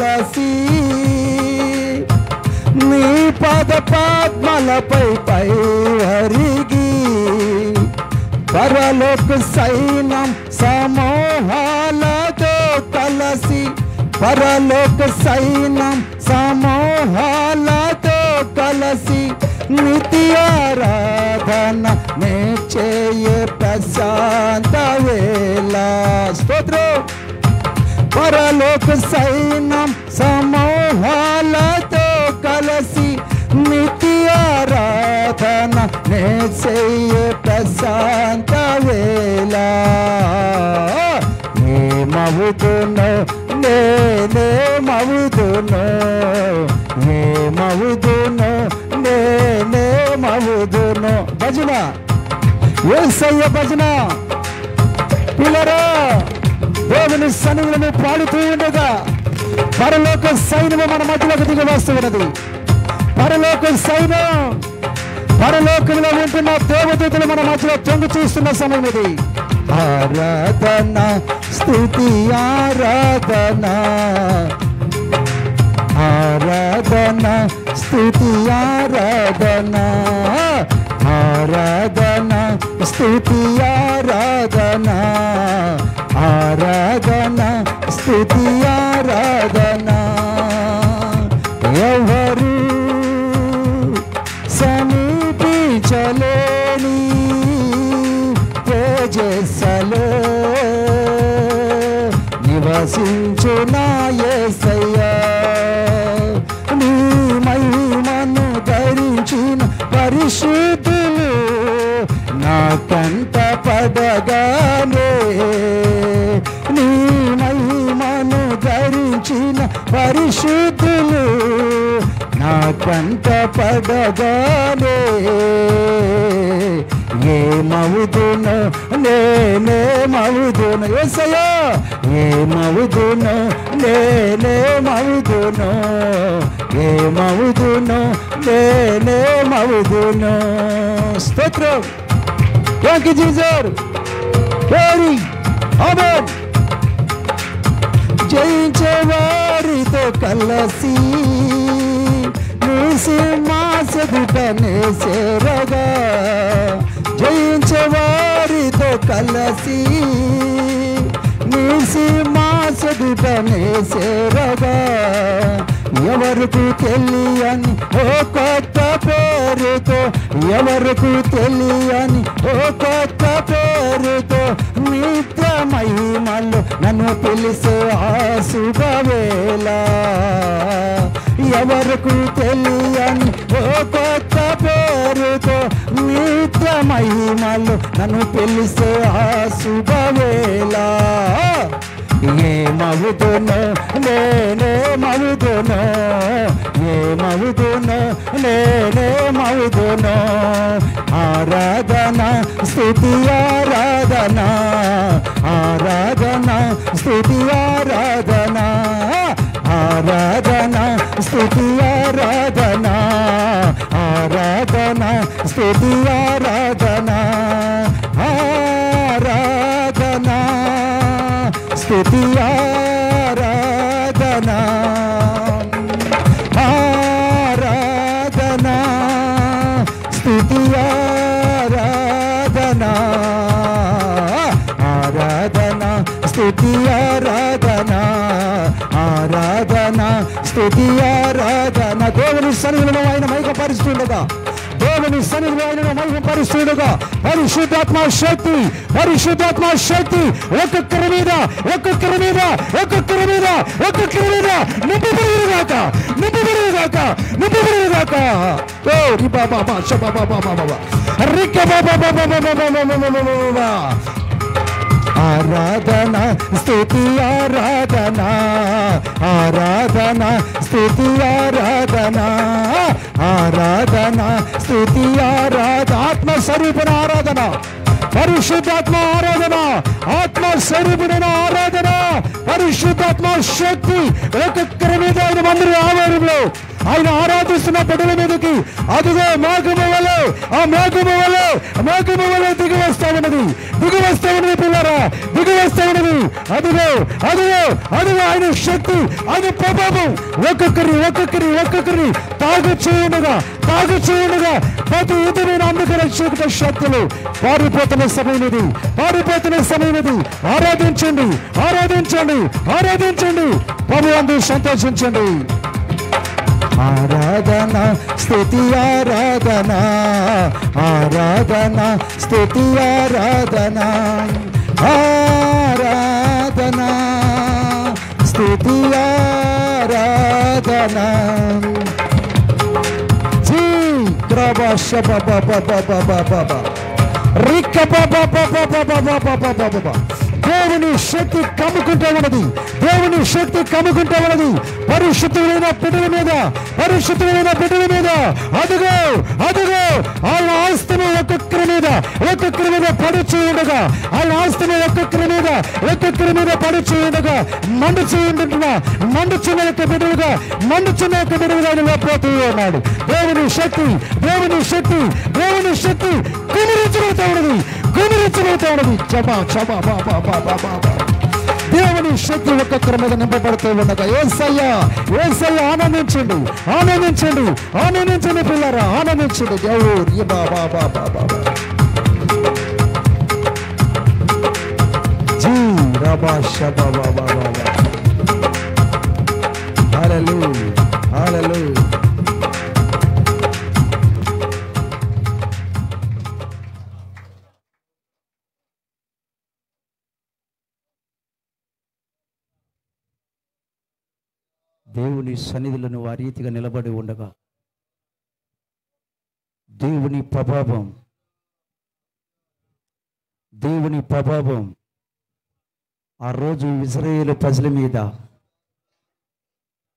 కలసి నీ పద పద్మలపై పైవరిగి పరలోక సైన్యం సమూహాలతో కలసి పరలోక సైన్యం సమూహాలతో కలసి నిత్యారాధన నే చేయే ప్రశాంత వేళ స్తోత్రం పరలోక సైన్యం సమూహాలతో కలసి నిత్యారాధన నే చేయే ప్రశాంత వేళ ఏమవుతున్నో నేనేమవుతున్నో ఏమవుతున్నో నేనేమవుతున్నో భజన యేసయ్య భజన పిల్లరా దేవుని సన్నిధిని పాడుతూ ఉండగా పరలోక సైన్యము మన మధ్యలోకి దిగి వస్తున్నది పరలోక సైన్యం పరలోకంలో ఉంటున్న దేవదూతలు మన మధ్యలో తొంగి చూస్తున్న సమయం ఇది ఆరాధన స్తుతి ఆరాధన ఆరాధన స్తుతి ఆరాధన ఆరాధన స్తుతి ఆరాధన ఆరాధన స్తుతి ఆరాధన ఎవరు సమీపించలేని తేజస్సులో నివసించున యేసయ్యా నీ మహిమను ధరించిన పరిశుద్ధులు నా కంట పడగానే నీ మహిమను ధరించిన పరిశుద్ధులు నా కంట పడగానే ఏమవుదునో నేనేమవుదునో యేసయ్యా ఏమవుదునో నేనేమవుదునో ఏమవుదునో నేనేమవుదునో స్తోత్రం థాంక్ యూ జీసస్ కేరీ ఆమేన్ జయించే వారితో కలసి నీ సింహాసనముపై చేరగా జయించే వారితో కలసి నీ సింహాసనముపై చేరగా ఎవరికి తెలియని ఓ కొత్త పేరుతో ఎవరికి తెలియని ఓ కొత్త పేరుతో నిత్య మహిమలు నన్ను పిలిసే ఆ శుభవేళ ఎవరికి తెలియని ఓ కొత్త పేరుతో నిత్య మహిమలు నన్ను పిలిసే ఆ శుభవేళ ఏమవుతున్నో నేనేమవుతున్నో ఏమవుతున్నో నేనేమవుతున్నో ఆరాధన స్తుతి ఆరాధన ఆరాధన స్తుతి ఆరాధన ఆరాధన స్తుతి ఆరాధన ఆరాధన స్తుతి ఆరాధన ఆరాధన స్తుతి ఆరాధన ఆరాధన స్తుతి ఆరాధన ఆరాధన స్తుతి ఆరాధన ఆరాధన స్తుతి ఆరాధన దేవుని సన్నిధిలో ఆయన మహిమపరుస్తుండగా దేవుని సన్నిధిలో ఆయన మహిమపరుస్తుండగా పరిశుద్ధాత్మ శక్తి ఒక్కొక్కరి మీద నింపబడుగాక ఓ రి బాబా బాబా రిక బాబా ఆరాధన స్తుతి ఆరాధన ఆరాధన స్తుతి ఆరాధన ఆరాధన స్తుతి ఆరాధన ఆత్మ స్వరూపణ ఆరాధన పరిశుద్ధాత్మ ఆరాధన, ఆత్మ స్వరూపుడైన ఆరాధన, పరిశుద్ధాత్మ శక్తి ఒక్కొక్కరి మీద ఆయన మందిర ఆవరణలో ఆయన ఆరాధిస్తున్న బిడ్డల మీదకి అదిగో మేఘము వలె, ఆ మేఘము వలె దిగి వస్తా ఉన్నది పిల్లరా, దిగి వస్తా ఉన్నది. అదిగో అదిగో అదిగో ఆయన శక్తి, ఆయన ప్రభావం ఒక్కొక్కరి తాగు చేయనుగా ప్రతి ఇతరుల అందుకు రక్షక శక్తులు పారిపోతున్న సమయమిది. ఆరాధించండి ప్రభువును సంతోషించండి. ఆరాధన స్తుతి ఆరాధన, ఆరాధన స్తుతి ఆరాధన, ఆరాధన స్తుతి ఆరాధన. జీ గ్రబష బాబా రిక్క బాబా. దేవుని శక్తి కమ్ముకుంటూ ఉన్నది, పరిశుద్ధమైన బిడ్డల మీద. అదుగో ఆయన ఆస్తిని ఒక్కొక్కరి మీద పడుచు ఉండగా, మండుచున్న యొక్క బిడ్డలుగా ఆయన లేకపోతూ ఉన్నాడు. దేవుని శక్తి కుమిరించబడుతూ ఉన్నది. దేవుని శక్తి ఒక్కొక్కరి మీద నింపబడుతూ ఉండగా యేసయ్య ఆనందించండి పిల్లరా, ఆనందించండి. దేవుడు జీ రబాష బాబా. హల్లెలూయా. దేవుని సన్నిధిలో నువ్వు ఆ రీతిగా నిలబడి ఉండగా దేవుని ప్రభావం ఆ రోజు ఇశ్రాయేలు ప్రజల మీద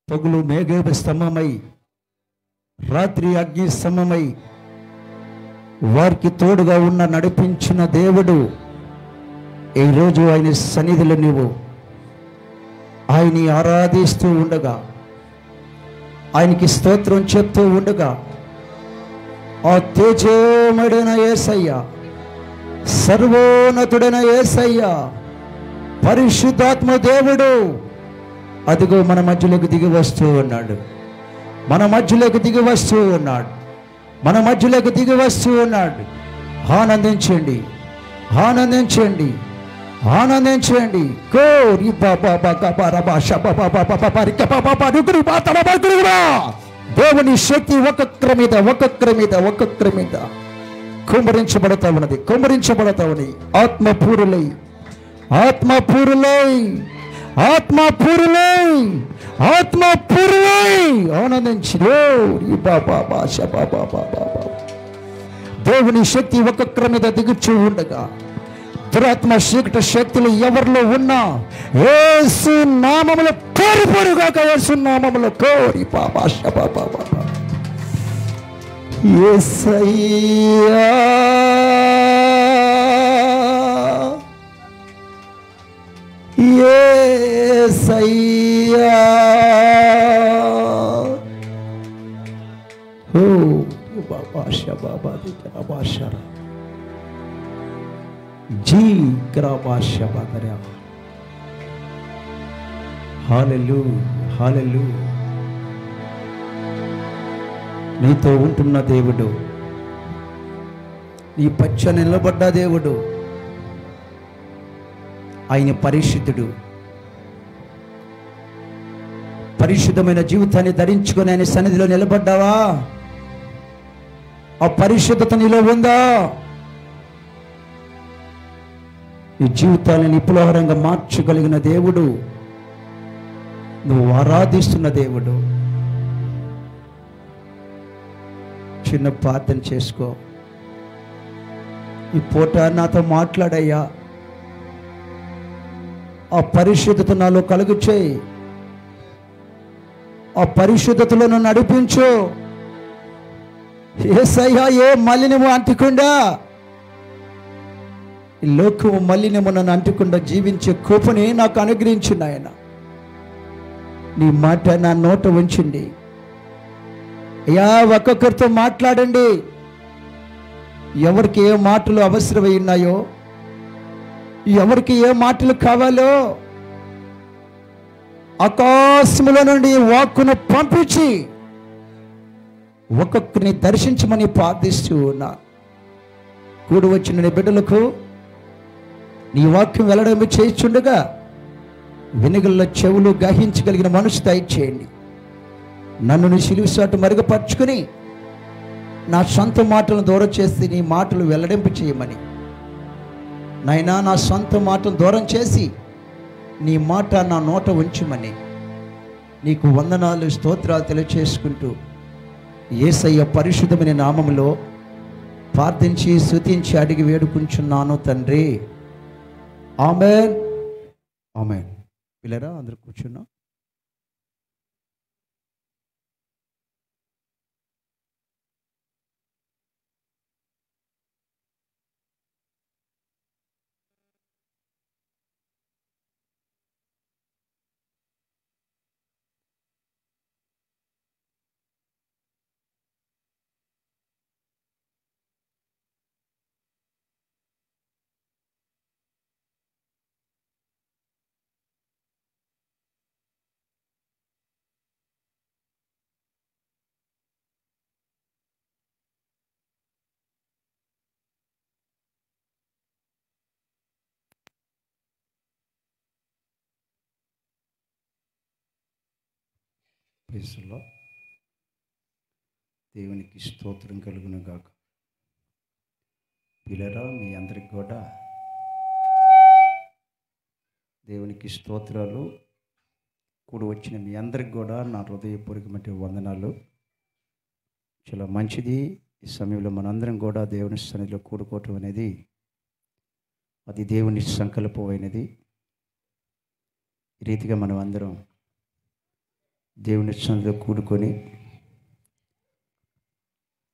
పగులు మేఘ స్తంభమై, రాత్రి అగ్ని స్తంభమై వారికి తోడుగా ఉన్న నడిపించిన దేవుడు ఈరోజు ఆయన సన్నిధిలో నువ్వు ఆయన్ని ఆరాధిస్తూ ఉండగా, ఆయనకి స్తోత్రం చెప్తూ ఉండగా, ఆ తేజోమయుడైన యేసయ్య, సర్వోన్నతుడైన యేసయ్య, పరిశుద్ధాత్మ దేవుడు అదిగో మన మధ్యలోకి దిగి వస్తూ ఉన్నాడు. ఆనందించండి. దేవుని శక్తి ఒక్కొక్కరి మీద కుమ్మరించబడతా ఉన్నది. ఆత్మపూరులై ఆనందించి దేవుని శక్తి ఒక్కొక్కరి మీద దిగుచూ ఉండగా, దురాత్మ చీకట శక్తులు ఎవరిలో ఉన్నా యేసు నామములో కోరిపోరుగాక. యేసు నామములో కోరి బాబా యేసయ్యా, యేసయ్యా. ఓ బాబా బాబా బాషారా జీ గ్రాబాషబదరా. హల్లెలూయా. నీతో ఉంటున్న దేవుడు, నీ పచ్చ నిలబడ్డ దేవుడు, ఆయన పరిశుద్ధుడు. పరిశుద్ధమైన జీవితాన్ని ధరించుకొని ఆయన సన్నిధిలో నిలబడ్డావా? ఆ పరిశుద్ధత నీలో ఉందా? నీ జీవితాన్ని నిపుణంగా మార్చగలిగిన దేవుడు, నువ్వు ఆరాధిస్తున్న దేవుడు. చిన్న ప్రార్థన చేసుకో. ఈ పూట నాతో మాట్లాడయ్యా, ఆ పరిశుద్ధత నాలో కలుగు చేయి, ఆ పరిశుద్ధతలో నన్ను నడిపించు. యేసయ్యా, ఏ మలినము అంటకుండా ఈ లోకము మలినము నన్ను అంటకుండా జీవించే కృపనే నాకు అనుగ్రహించు నాయన. నీ మాట నా నోట ఉంచండి అయ్యా. ఒక్కొక్కరితో మాట్లాడండి. ఎవరికి ఏ మాటలు అవసరమై ఉన్నాయో, ఎవరికి ఏ మాటలు కావాలో ఆకాశములో నుండి వాక్కును పంపించి ఒక్కొక్కరిని దర్శించమని ప్రార్థిస్తూ ఉన్నా. కూడి వచ్చిన నీ బిడ్డలకు నీ వాక్యం వెల్లడం చేయించుండగా వెనుగల్లో చెవులు గ్రహించగలిగిన మనసు దయచేయండి. నన్ను నీ సిలువ సాటు మరుగుపరుచుకుని నా సొంత మాటలను దూరం చేసి నీ మాటలు వెల్లడింపు చేయమని నాయనా, నా సొంత మాటను దూరం చేసి నీ మాట నా నోట ఉంచమని నీకు వందనాలు స్తోత్రాలు తెలియచేసుకుంటూ యేసయ్య పరిశుద్ధమైన నామములో ప్రార్థించి స్తుతించి అడిగి వేడుకుంటున్నాను తండ్రి. ఆమేన్, ఆమేన్. పిల్లరా అందరూ కూర్చున్నాం. ప్రైజ్లో దేవునికి స్తోత్రం కలుగును గాక. పిల్లరా మీ అందరికి కూడా దేవునికి స్తోత్రాలు. కూడి వచ్చిన మీ అందరికి కూడా నా హృదయపూర్వకమైన వందనాలు. చాలా మంచిది. ఈ సమయంలో మనందరం కూడా దేవుని సన్నిధిలో కూడుకోవటం అనేది అది దేవుని సంకల్పమైనది. ఈ రీతిగా మనం అందరం దేవుని సన్నిధిలో కూడుకొని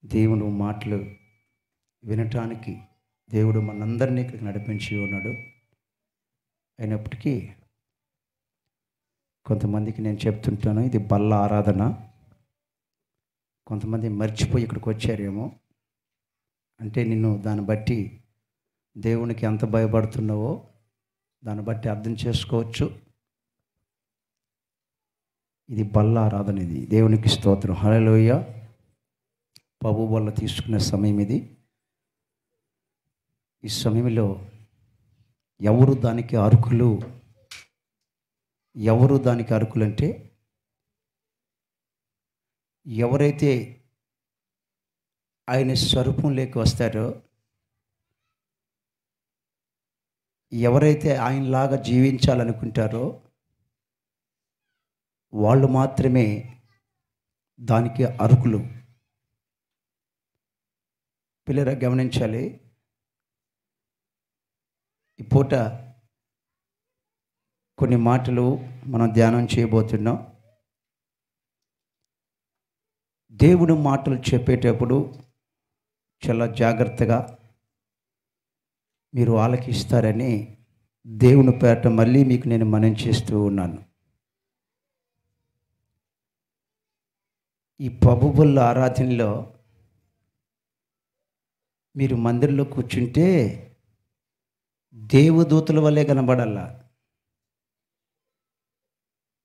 దేవుని మాటలు వినటానికి దేవుడు మనందరినీ ఇక్కడికి నడిపించి ఉన్నాడు. అయినప్పటికీ కొంతమందికి నేను చెప్తుంటాను, ఇది బల్ల ఆరాధన. కొంతమంది మర్చిపోయి ఇక్కడికి వచ్చారేమో. అంటే నిన్ను దాన్ని బట్టి దేవునికి ఎంత భయపడుతున్నావో దాన్ని బట్టి అర్థం చేసుకోవచ్చు. ఇది బల్ల ఆరాధన. ఇది దేవునికి స్తోత్రం. హల్లెలూయ. ప్రభువు వల్ల తీసుకునే సమయం ఇది. ఈ సమయంలో ఎవరు దానికి అర్హులు? ఎవరు దానికి అర్హులు అంటే ఎవరైతే ఆయన స్వరూపంలోకి వస్తారో, ఎవరైతే ఆయనలాగా జీవించాలనుకుంటారో వాళ్ళు మాత్రమే దానికి అర్హులు. పిల్లరా గమనించాలి. ఈ పూట కొన్ని మాటలు మనం ధ్యానం చేయబోతున్నాం. దేవుని మాటలు చెప్పేటప్పుడు చాలా జాగ్రత్తగా మీరు ఆలకిస్తారని దేవుని పేరట మళ్ళీ మీకు నేను మనవి చేస్తూ ఉన్నాను. ఈ ప్రభువుల ఆరాధనలో మీరు మందిరంలో కూర్చుంటే దేవదూతల వల్లే కనబడాల.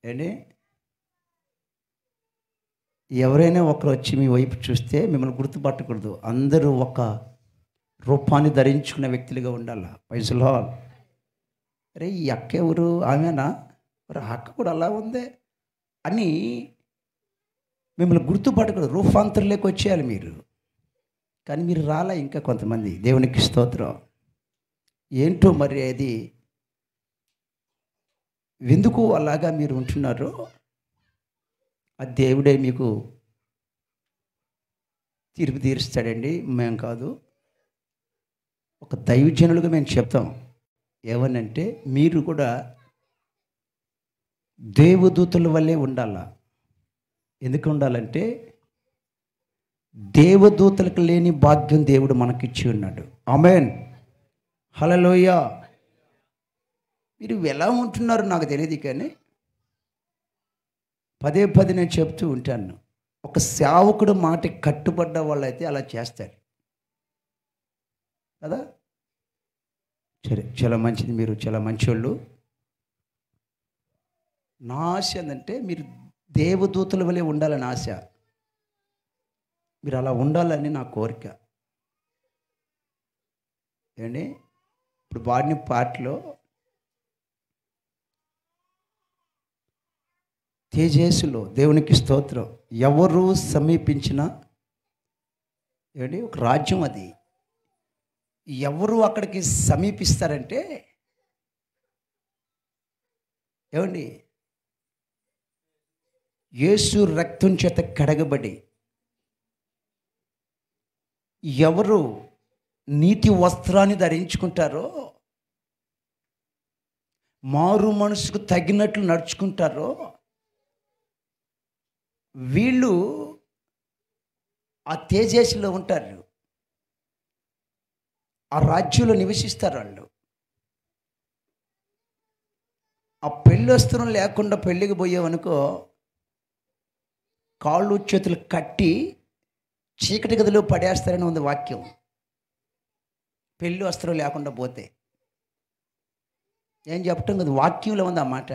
ఏంటి, ఎవరైనా ఒకరు వచ్చి మీ వైపు చూస్తే మిమ్మల్ని గుర్తుపట్టకూడదు. అందరూ ఒక రూపాన్ని ధరించుకున్న వ్యక్తులుగా ఉండాల. పైసలో అరే ఈ అక్క ఎవరు, ఆమెనా, మరి అక్క కూడా అలా ఉందే అని మిమ్మల్ని గుర్తుపట్టకూడదు. రూపాంతరంలోకి వచ్చేయాలి మీరు. కానీ మీరు రాలా. ఇంకా కొంతమంది దేవునికి స్తోత్రం. ఏంటో మరి అది ఎందుకు అలాగా మీరు ఉంటున్నారో అది దేవుడే మీకు తీర్పు తీరుస్తాడండి. మేము కాదు, ఒక దైవజనులుగా మేము చెప్తాం. ఏమనంటే మీరు కూడా దేవదూతల వల్లే ఉండాలా. ఎందుకు ఉండాలంటే దేవదూతలకు లేని భాగ్యం దేవుడు మనకిచ్చి ఉన్నాడు. ఆమేన్. హల్లెలూయా. మీరు ఎలా ఉంటున్నారు నాకు తెలియదు, కానీ పదే పదే నేను చెప్తూ ఉంటాను, ఒక సేవకుడు మాట కట్టుబడ్డ వాళ్ళైతే అలా చేస్తారు కదా. సరే, చాలా మంచిది, మీరు చాలా మంచోళ్ళు. నా ఆశ ఏంటంటే మీరు దేవదూతల వలె ఉండాలని ఆశ. మీరు అలా ఉండాలని నా కోరిక. ఏమండి, ఇప్పుడు వాడిని పాటలో తేజస్సులో దేవునికి స్తోత్రం, ఎవరు సమీపించినా, ఏమండి ఒక రాజ్యం అది, ఎవరు అక్కడికి సమీపిస్తారంటే ఏమండి యేసు రక్తం చేత కడగబడి, ఎవరు నీతి వస్త్రాన్ని ధరించుకుంటారో, మారు మనసుకు తగినట్లు నడుచుకుంటారో, వీళ్ళు ఆ తేజస్సులో ఉంటారు, ఆ రాజ్యంలో నివసిస్తారు. వాళ్ళు ఆ పెళ్ళి వస్త్రం లేకుండా పెళ్ళికి పోయేవనుకో, కాళ్ళు చేతులు కట్టి చీకటి గదిలో పడేస్తారని ఉంది వాక్యం. పెళ్ళి వస్త్రం లేకుండా పోతే ఏం చెప్పటం కదా, వాక్యంలో ఉంది ఆ మాట.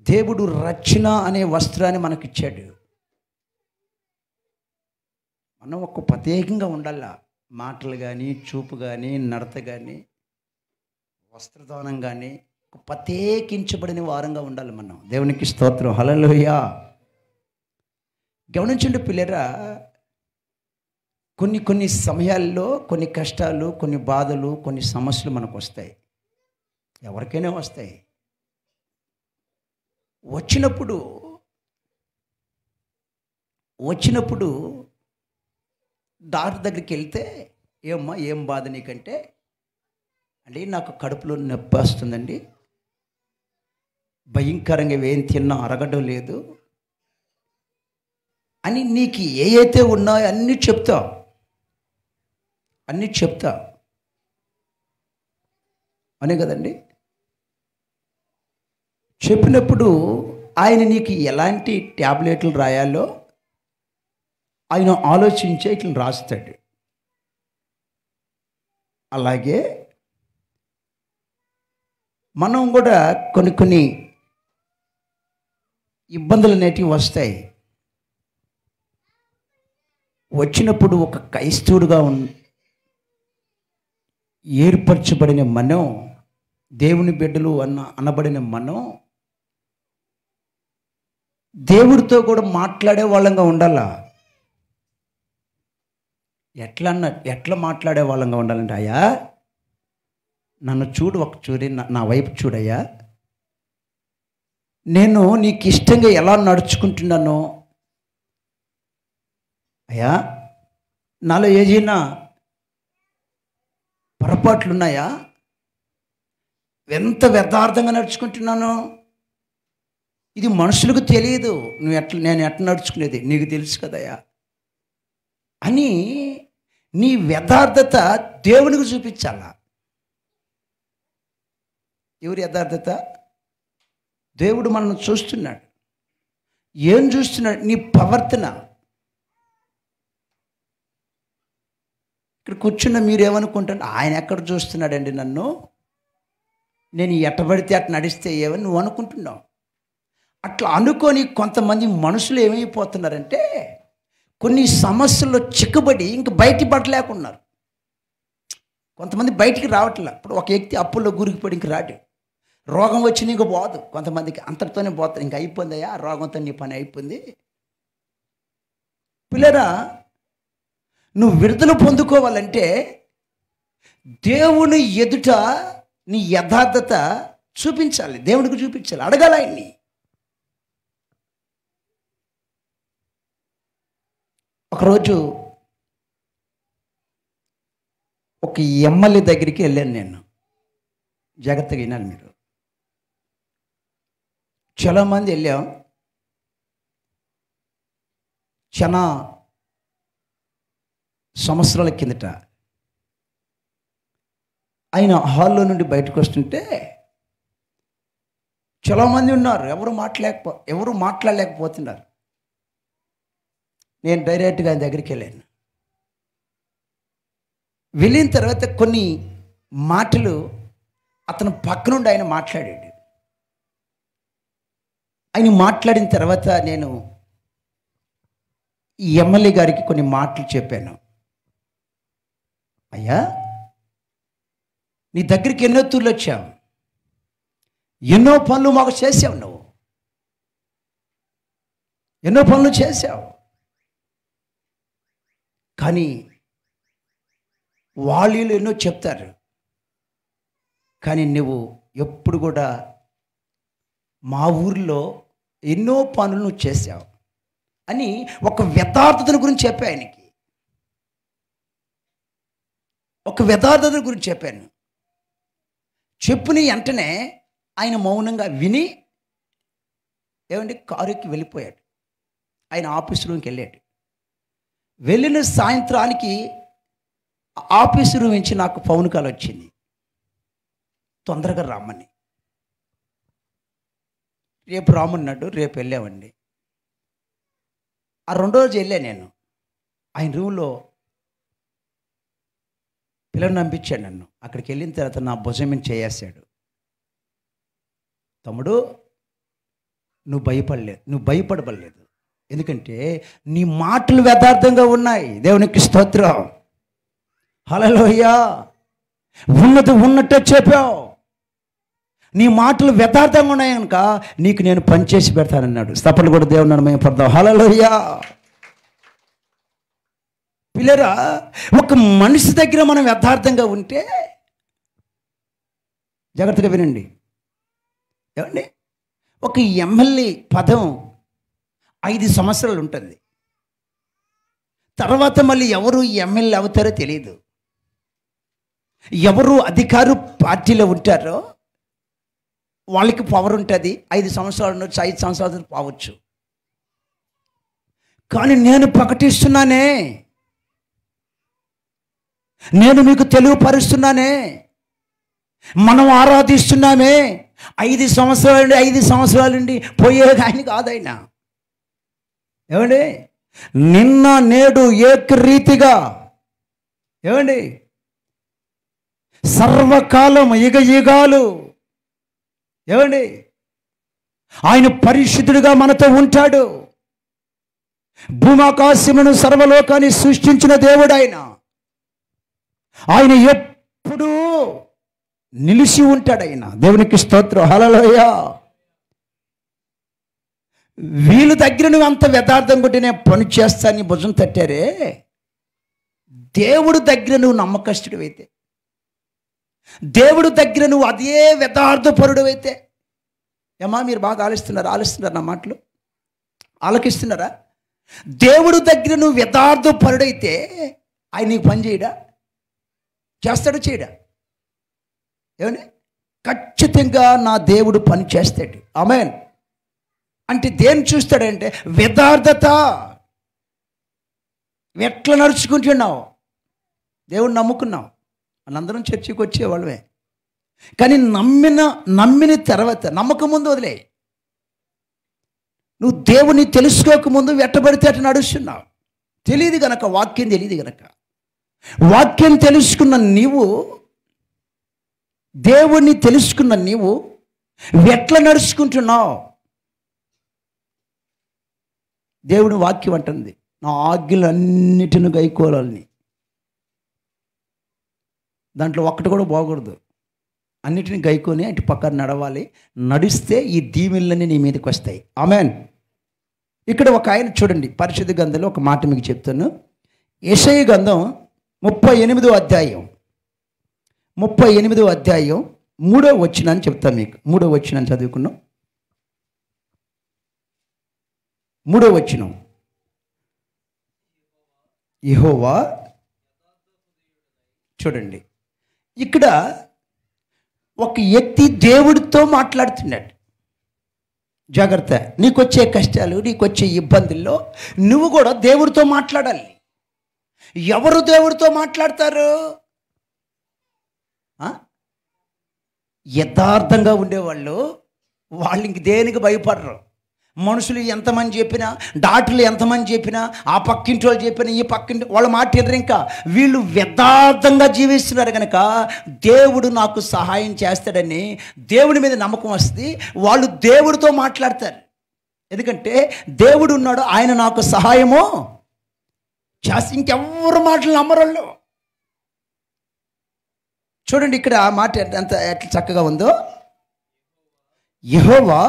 దేవుడు రక్షణ అనే వస్త్రాన్ని మనకిచ్చాడు. మనం ఒక ప్రత్యేకంగా ఉండాల, మాటలు కానీ, చూపు కానీ, నడత కానీ, వస్త్రదానం కానీ ఒక ప్రత్యేకించబడిన వారంగా ఉండాలి మనం. దేవునికి స్తోత్రం, హల్లెలూయా. గమనించండి పిల్లరా, కొన్ని సమయాల్లో కొన్ని కష్టాలు, కొన్ని బాధలు, కొన్ని సమస్యలు మనకు వస్తాయి. ఎవరికైనా వస్తాయి. వచ్చినప్పుడు డాక్టర్ దగ్గరికి వెళ్తే, ఏమ్మా ఏం బాధ నీకంటే, అంటే నాకు కడుపులో నొప్పి వస్తుందండి, భయంకరంగా ఏం తిన్నా అరగడం లేదు అని నీకు ఏవైతే ఉన్నాయో అన్నీ చెప్తా అనే కదండి. చెప్పినప్పుడు ఆయన నీకు ఎలాంటి ట్యాబ్లెట్లు రాయాలో ఆయన ఆలోచించే ఇట్లా రాస్తాడు. అలాగే మనం కూడా కొన్ని ఇబ్బందులు అనేటివి వస్తాయి. వచ్చినప్పుడు ఒక క్రైస్తవుడుగా ఏర్పరచబడిన మనం, దేవుని బిడ్డలు అనబడిన మనం దేవుడితో కూడా మాట్లాడే వాళ్ళంగా ఉండాలా. ఎట్లా మాట్లాడే వాళ్ళంగా ఉండాలంటే, అయ్యా నన్ను చూడు, ఒక చూడి నా వైపు చూడయ్యా, నేను నీకు ఇష్టంగా ఎలా నడుచుకుంటున్నానో, అయ్యా నాలో ఏదైనా పొరపాట్లున్నాయా, ఎంత యథార్థంగా నడుచుకుంటున్నానో, ఇది మనుషులకు తెలియదు, నేను ఎట్లా నడుచుకునేది నీకు తెలుసు కదయ్యా అని నీ యథార్థత దేవునికి చూపించాలా. ఎవరి యథార్థత? దేవుడు మనల్ని చూస్తున్నాడు. ఏం చూస్తున్నాడు? నీ ప్రవర్తన. ఇక్కడ కూర్చున్న మీరు ఏమనుకుంటారు, ఆయన ఎక్కడ చూస్తున్నాడండి నన్ను, నేను ఎట్టబడితే అట్లా నడిస్తే ఏమని నువ్వు అనుకుంటున్నావు. అట్లా అనుకొని కొంతమంది మనుషులు ఏమైపోతున్నారంటే, కొన్ని సమస్యల్లో చిక్కుబడి ఇంక బయటికి పడలేకున్నారు. కొంతమంది బయటికి రావట్లే. ఇప్పుడు ఒక వ్యక్తి అప్పుల్లో గురికిపడి ఇంక రాడు, రోగం వచ్చి నీకు పోదు, కొంతమందికి అంతటితోనే పోతుంది, ఇంక అయిపోయిందయ్యా రోగంతో నీ పని అయిపోయింది. పిల్లరా, నువ్వు విడుదల పొందుకోవాలంటే దేవుని ఎదుట నీ యథార్థత చూపించాలి, దేవునికి చూపించాలి, అడగాల ఆయన్ని. ఒకరోజు ఒక ఎమ్మెల్యే దగ్గరికి వెళ్ళాను నేను. జాగ్రత్తగా వినాలి మీరు. చాలామంది వెళ్ళాం. చాలా సంవత్సరాల కిందట ఆయన హాల్లో నుండి బయటకు వస్తుంటే చాలామంది ఉన్నారు, ఎవరు మాట్లాడలేకపోతున్నారు. నేను డైరెక్ట్గా ఆయన దగ్గరికి వెళ్ళాను. వెళ్ళిన తర్వాత కొన్ని మాటలు అతను పక్కనుండి ఆయన మాట్లాడాడు. ఆయన మాట్లాడిన తర్వాత నేను ఈ ఎమ్మెల్యే గారికి కొన్ని మాటలు చెప్పాను. అయ్యా, నీ దగ్గరికి ఎన్నో తూర్లు వచ్చావు, ఎన్నో పనులు మాకు చేసావు, నువ్వు ఎన్నో పనులు చేసావు. కానీ వాళ్ళు ఎన్నో చెప్తారు, కానీ నువ్వు ఎప్పుడు కూడా మా ఊరిలో ఎన్నో పనులు నువ్వు చేసావు అని ఒక యథార్థతల గురించి చెప్పా ఆయనకి. ఒక యథార్థతల గురించి చెప్పాను. చెప్పుని వెంటనే ఆయన మౌనంగా విని కారుకి వెళ్ళిపోయాడు. ఆయన ఆఫీస్ రూమ్కి వెళ్ళాడు. వెళ్ళిన సాయంత్రానికి ఆఫీసు రూమ్ నుంచి నాకు ఫోన్ కాల్ వచ్చింది, తొందరగా రమ్మని. రేపు రామన్నాడు, రేపు వెళ్ళామండి. ఆ రెండో రోజు వెళ్ళా నేను. ఆయన రూమ్లో పిల్లలు పంపించాడు నన్ను. అక్కడికి వెళ్ళిన తర్వాత నా భుజం మీద చేయేశాడు. తమ్ముడు, నువ్వు భయపడలేదు, ఎందుకంటే నీ మాటలు యథార్థంగా ఉన్నాయి. దేవునికి స్తోత్రం, హల్లెలూయా. ఉన్నది ఉన్నట్టే చెప్పావు, నీ మాటలు యథార్థంగా ఉన్నాయి కనుక నీకు నేను పనిచేసి పెడతానన్నాడు. స్తపలు కూడా దేవుని మేము పడదాం, హల్లెలూయా. పిల్లరా, ఒక మనిషి దగ్గర మనం యథార్థంగా ఉంటే, జాగ్రత్తగా వినండి ఏమండి, ఒక ఎమ్మెల్యే పదం 5 సంవత్సరాలు ఉంటుంది. తర్వాత మళ్ళీ ఎవరు ఎమ్మెల్యే అవుతారో తెలియదు. ఎవరు అధికార పార్టీలో ఉంటారో వాళ్ళకి పవర్ ఉంటుంది. 5 సంవత్సరాలు ఉండొచ్చు, 5 సంవత్సరాలు పోవచ్చు. కానీ నేను ప్రకటిస్తున్నానే, నేను మీకు తెలియపరుస్తున్నానే, మనం ఆరాధిస్తున్నామే. 5 సంవత్సరాల నుండి పోయేది ఆయన కాదైనా. ఏమండి, నిన్న నేడు ఏకరీతిగా, ఏమండి, సర్వకాలం యుగాలు, ఏమండి, ఆయన పరిశుద్ధుడిగా మనతో ఉంటాడు. భూమాకాశమును సర్వలోకాన్ని సృష్టించిన దేవుడు ఆయన ఎప్పుడూ నిలిచి ఉంటాడు. ఆయన దేవునికి స్తోత్రం, హల్లెలూయా. వీళ్ళ దగ్గర నువ్వు అంత యథార్థం కొట్టి నేను పని చేస్తాను భుజం తట్టారే, దేవుడు దగ్గర నువ్వు నమ్మకస్తుడు అయితే, దేవుడు దగ్గర నువ్వు అదే యథార్థపరుడు అయితే, ఏమా మీరు బాగా ఆలోచిస్తున్నారు నా మాటలు ఆలకిస్తున్నారా? దేవుడు దగ్గర నువ్వు యథార్థపరుడైతే ఆయన నీకు పని చేయడా? చేస్తాడు, చేయడా? ఏమని? ఖచ్చితంగా నా దేవుడు పని చేస్తాడు. ఆమేన్. అంటే దేన్ని చూస్తాడంటే యథార్థత. ఎట్లా నడుచుకుంటున్నావు? దేవుడు నమ్ముకున్నావు, మనందరం చర్చికి వచ్చేవాళ్ళమే. కానీ నమ్మిన తర్వాత, నమ్మకం ముందు వదిలే, నువ్వు దేవుని తెలుసుకోకముందు వెట్టబడితే అట్లా నడుస్తున్నావు. తెలియదు గనక, వాక్యం తెలియదు గనక. వాక్యం తెలుసుకున్న నీవు, దేవుణ్ణి తెలుసుకున్న నీవు ఎట్లా నడుచుకుంటున్నావు? దేవుని వాక్యం అంటుంది, నా ఆజ్ఞలన్నిటిని గైకోవాలని. దాంట్లో ఒక్కటి కూడా బాగూడదు, అన్నిటిని గైకొని అటు పక్కన నడవాలి. నడిస్తే ఈ దీవెనలన్నీ నీ మీదకి వస్తాయి. ఆమేన్. ఇక్కడ ఒక ఆయన చూడండి, పరిశుద్ధ గ్రంథంలో ఒక మాట మీకు చెప్తాను. యెషయా గ్రంథం 38వ అధ్యాయం 3వ వచనాన్ని చెప్తాను మీకు. 3వ వచనాన్ని చదువుకున్నాం. 3వ వచనం, యెహోవా. చూడండి, ఇక్కడ ఒక వ్యక్తి దేవుడితో మాట్లాడుతున్నాడు. జాగ్రత్త, నీకొచ్చే కష్టాలు, నీకొచ్చే ఇబ్బందుల్లో నువ్వు కూడా దేవుడితో మాట్లాడాలి. ఎవరు దేవుడితో మాట్లాడతారు? యథార్థంగా ఉండేవాళ్ళు వాళ్ళు ఇంక దేనికి భయపడరు. మనుషులు ఎంతమంది చెప్పినా, డాక్టర్లు ఎంతమంది చెప్పినా, ఆ పక్కింటి వాళ్ళు చెప్పినా, ఈ పక్కింటి వాళ్ళు మాట్లాడరు. ఇంకా వీళ్ళు యథార్థంగా జీవిస్తున్నారు కనుక దేవుడు నాకు సహాయం చేస్తాడని దేవుడి మీద నమ్మకం వస్తుంది. వాళ్ళు దేవుడితో మాట్లాడతారు. ఎందుకంటే దేవుడు ఉన్నాడు, ఆయన నాకు సహాయము చేస్తే. ఇంకెవ్వరు మాటలు నమ్మరు. చూడండి ఇక్కడ ఆ మాట ఎంత ఎట్లా చక్కగా ఉందో. యెహోవా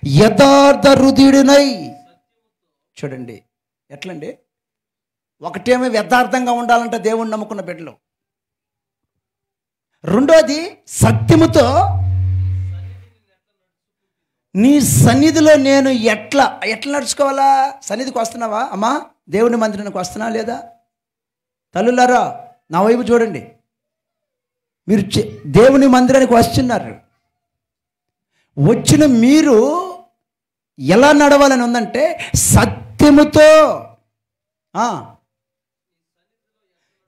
యథార్థ హృదయుడినై. చూడండి ఎట్లండి, ఒకటేమో యథార్థంగా ఉండాలంట దేవుణ్ణి నమ్ముకున్న బిడ్డలు. రెండోది సత్యముతో నీ సన్నిధిలో నేను ఎట్లా నడుచుకోవాలా. సన్నిధికి వస్తున్నావా అమ్మా? దేవుని మందిరానికి వస్తున్నా లేదా? తల్లులారా నా వైపు చూడండి. మీరు దేవుని మందిరానికి వస్తున్నారు. వచ్చిన మీరు ఎలా నడవాలని ఉందంటే సత్యముతో.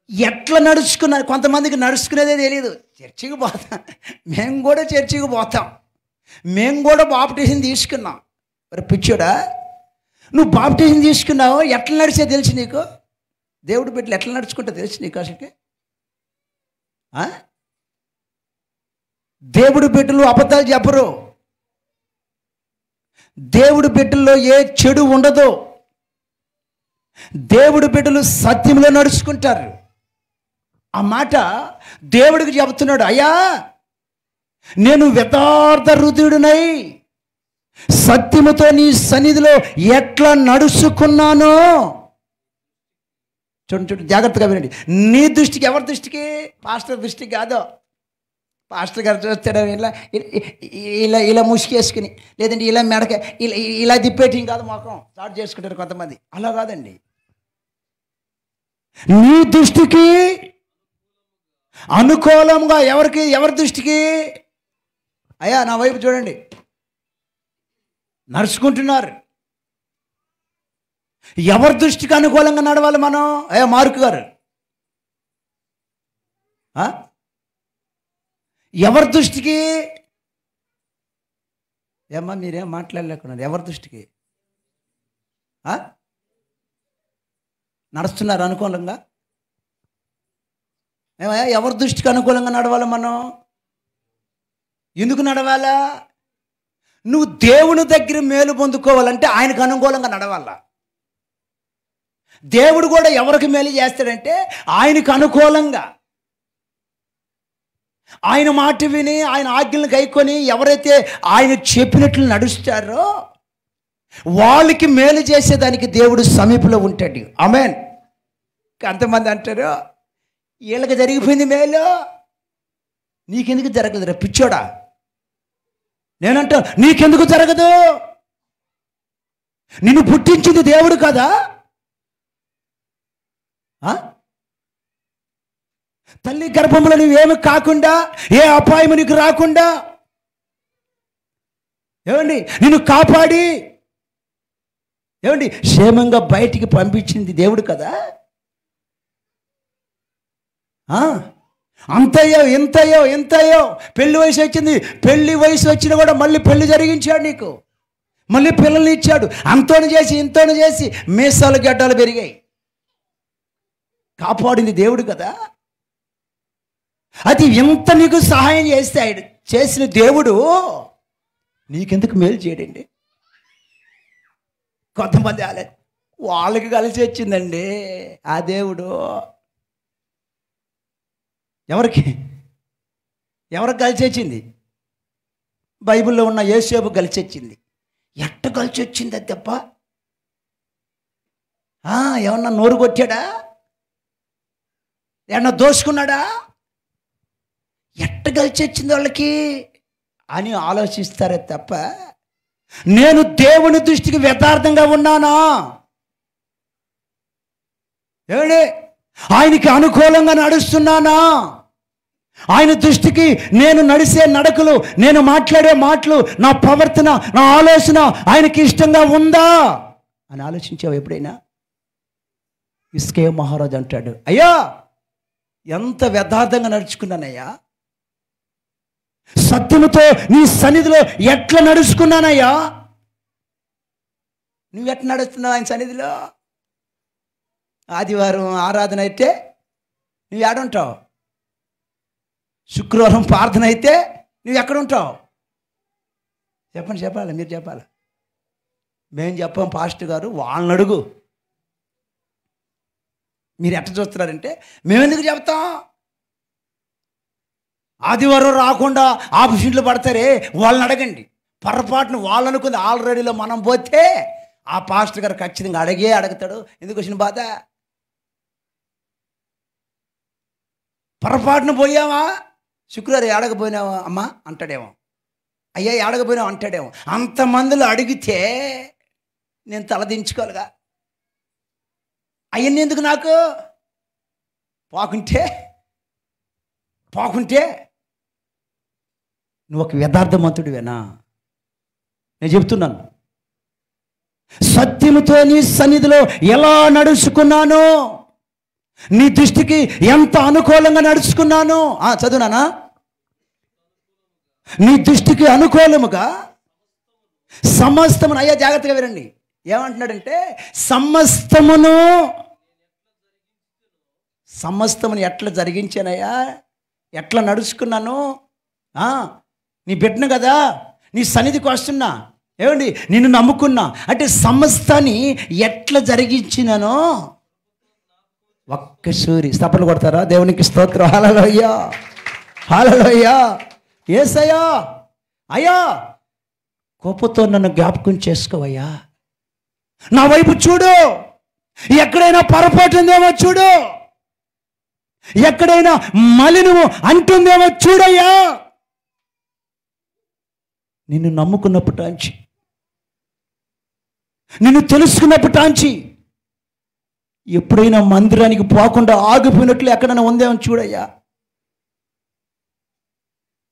ఎట్లా నడుచుకున్నారు? కొంతమందికి నడుచుకునేదే తెలియదు. చర్చికి పోతాం, మేము కూడా చర్చికి పోతాం, మేము కూడా బాప్టిజం తీసుకున్నాం. మరి పిచ్చోడా, నువ్వు బాప్టిజం తీసుకున్నావు, ఎట్లా నడిచే తెలుసు నీకు? దేవుడి బిడ్డలు ఎట్లా నడుచుకుంటా తెలుసు నీకు? అసలుకి దేవుడి బిడ్డలు అబద్ధాలు చెప్పరు. దేవుడి బిడ్డల్లో ఏ చెడు ఉండదు. దేవుడి బిడ్డలు సత్యంలో నడుచుకుంటారు. ఆ మాట దేవుడికి చెబుతున్నాడు. అయ్యా నేను యథార్థ హృదయుడినై సత్యముతో నీ సన్నిధిలో ఎట్లా నడుచుకున్నానో. చూడండి జాగ్రత్తగా వినండి. నీ దృష్టికి, ఎవరి దృష్టికి? పాస్టర్ దృష్టికి కాదు. పాస్టర్ గారు చూస్తాడు ఇలా ఇలా ఇలా ముసుకేసుకుని, లేదంటే ఇలా మెడక ఇలా ఇలా తిప్పేటి కాదు, మొఖం స్టార్ట్ చేసుకుంటారు కొంతమంది. అలా కాదండి. నీ దృష్టికి అనుకూలంగా. ఎవరి దృష్టికి? అయ్యా నా వైపు చూడండి, నడుచుకుంటున్నారు. ఎవరి దృష్టికి అనుకూలంగా నడవాలి మనం? అయ్యా మార్కు గారు, ఎవరి దృష్టికి? ఏమ్మా మీరేం మాట్లాడలేకున్నారు. ఎవరి దృష్టికి నడుస్తున్నారు అనుకూలంగా? ఏమయ్యా ఎవరి దృష్టికి అనుకూలంగా నడవాలి మనం? ఎందుకు నడవాలా? నువ్వు దేవుని దగ్గర మేలు పొందుకోవాలంటే ఆయనకు అనుకూలంగా నడవాలా. దేవుడు కూడా ఎవరికి మేలు చేస్తాడంటే ఆయనకు అనుకూలంగా. ఆయన మాట విని ఆయన ఆజ్ఞలను గైకొని ఎవరైతే ఆయన చెప్పినట్లు నడుస్తారో వాళ్ళకి మేలు చేసేదానికి దేవుడు సమీపంలో ఉంటాడు. ఆమేన్. అంతమంది అంటారు వీళ్ళకి జరిగిపోయింది మేలు, నీకెందుకు జరగదురా పిచ్చోడా? నేనంటా నీకెందుకు జరగదు? నిన్ను పుట్టించింది దేవుడు కదా. తల్లి గర్భంలో నువ్వేమి కాకుండా, ఏ అపాయం నీకు రాకుండా, ఏమండి నిన్ను కాపాడి ఏమండి క్షేమంగా బయటికి పంపించింది దేవుడు కదా. అంతయ్యో ఎంతయ్యో పెళ్లి వయసు వచ్చింది, పెళ్లి వయసు వచ్చినా కూడా మళ్ళీ పెళ్లి జరిగించాడు నీకు, మళ్ళీ పిల్లల్ని ఇచ్చాడు. అంతోని చేసి ఇంతోని చేసి మీసాలు గడ్డాలు పెరిగాయి. కాపాడింది దేవుడు కదా. అది ఎంత నీకు సహాయం చేస్తే చేసిన దేవుడు నీకెందుకు మేలు చేయడండి? కొంతమంది వాళ్ళకి కలిసి వచ్చిందండి ఆ దేవుడు. ఎవరికి కలిసి వచ్చింది? బైబిల్లో ఉన్న యోసేపు కలిసి వచ్చింది. ఎట్ట కలిసి వచ్చింది అది తప్ప? ఏమన్నా నోరు కొట్టాడా? ఏమన్నా దోసుకున్నాడా? ఎట్ట కలిసి వచ్చింది వాళ్ళకి అని ఆలోచిస్తారే తప్ప నేను దేవుని దృష్టికి యథార్థంగా ఉన్నానా? ఏమండి ఆయనకి అనుకూలంగా నడుస్తున్నానా? ఆయన దృష్టికి నేను నడిచే నడకలు, నేను మాట్లాడే మాటలు, నా ప్రవర్తన, నా ఆలోచన ఆయనకి ఇష్టంగా ఉందా అని ఆలోచించావు ఎప్పుడైనా? ఇస్కే మహారాజు అంటాడు, అయ్యా ఎంత యథార్థంగా నడుచుకున్నానయ్యా, సత్యముతో నీ సన్నిధిలో ఎట్లా నడుచుకున్నానయ్యా. నువ్వు ఎట్లా నడుస్తున్నావు ఆయన సన్నిధిలో? ఆదివారం ఆరాధన అయితే నువ్వు ఎక్కడుంటావు? శుక్రవారం ప్రార్థన అయితే నువ్వు ఎక్కడుంటావు? చెప్పాలి, మీరు చెప్పాలి. మేము చెప్పాం పాస్టర్ గారు, వాళ్ళని అడుగు. మీరు ఎట్లా చూస్తున్నారంటే మేమెందుకు చెప్తాం? ఆదివారం రాకుండా ఆపరేషన్లు పడతారే వాళ్ళని అడగండి. పొరపాటును వాళ్ళు అనుకుంది ఆల్రెడీలో మనం పోతే ఆ పాస్టర్ గారు ఖచ్చితంగా అడుగుతాడు. ఎందుకు వచ్చిన బాధ? పొరపాటును పోయావా, శుక్రవారం ఏడకపోయినావా అమ్మా అంటాడేమో, అయ్యా ఏడకపోయినావు అంటాడేమో. అంతమందిలో అడిగితే నేను తలదించుకోవాలిగా. అవన్నీ ఎందుకు నాకు? పోకుంటే నువ్వు ఒక యథార్థవంతుడివేనా? నేను చెప్తున్నాను, సత్యముతో నీ సన్నిధిలో ఎలా నడుచుకున్నాను, నీ దృష్టికి ఎంత అనుకూలంగా నడుచుకున్నాను. చదువునానా? నీ దృష్టికి అనుకూలముగా సమస్తమును, అయ్యా జాగ్రత్తగా వినండి, ఏమంటున్నాడంటే సమస్తమును ఎట్లా జరిగించానయ్యా, ఎట్లా నడుచుకున్నాను. నీ బిడ్డను కదా, నీ సన్నిధికి వస్తున్నా, ఏమండి నిన్ను నమ్ముకున్నా అంటే సమస్తాన్ని ఎట్లా జరిగించినానో ఒక్కసారి స్తపలు కొడతారా? దేవునికి స్తోత్రం. హల్లెలూయా, హల్లెలూయా. యేసయ్యా, అయ్యా కోపంతో నన్ను జ్ఞాపకం చేసుకోవయ్యా, నా వైపు చూడు, ఎక్కడైనా పొరపాటు ఉందేమో చూడు, ఎక్కడైనా మలినము అంటుందేమో చూడయ్యా. నిన్ను నమ్ముకున్నప్పటాంచి, నిన్ను తెలుసుకున్నప్పటాంచి ఎప్పుడైనా మందిరానికి పోకుండా ఆగిపోయినట్లు ఎక్కడైనా ఉందేమో చూడయ్యా.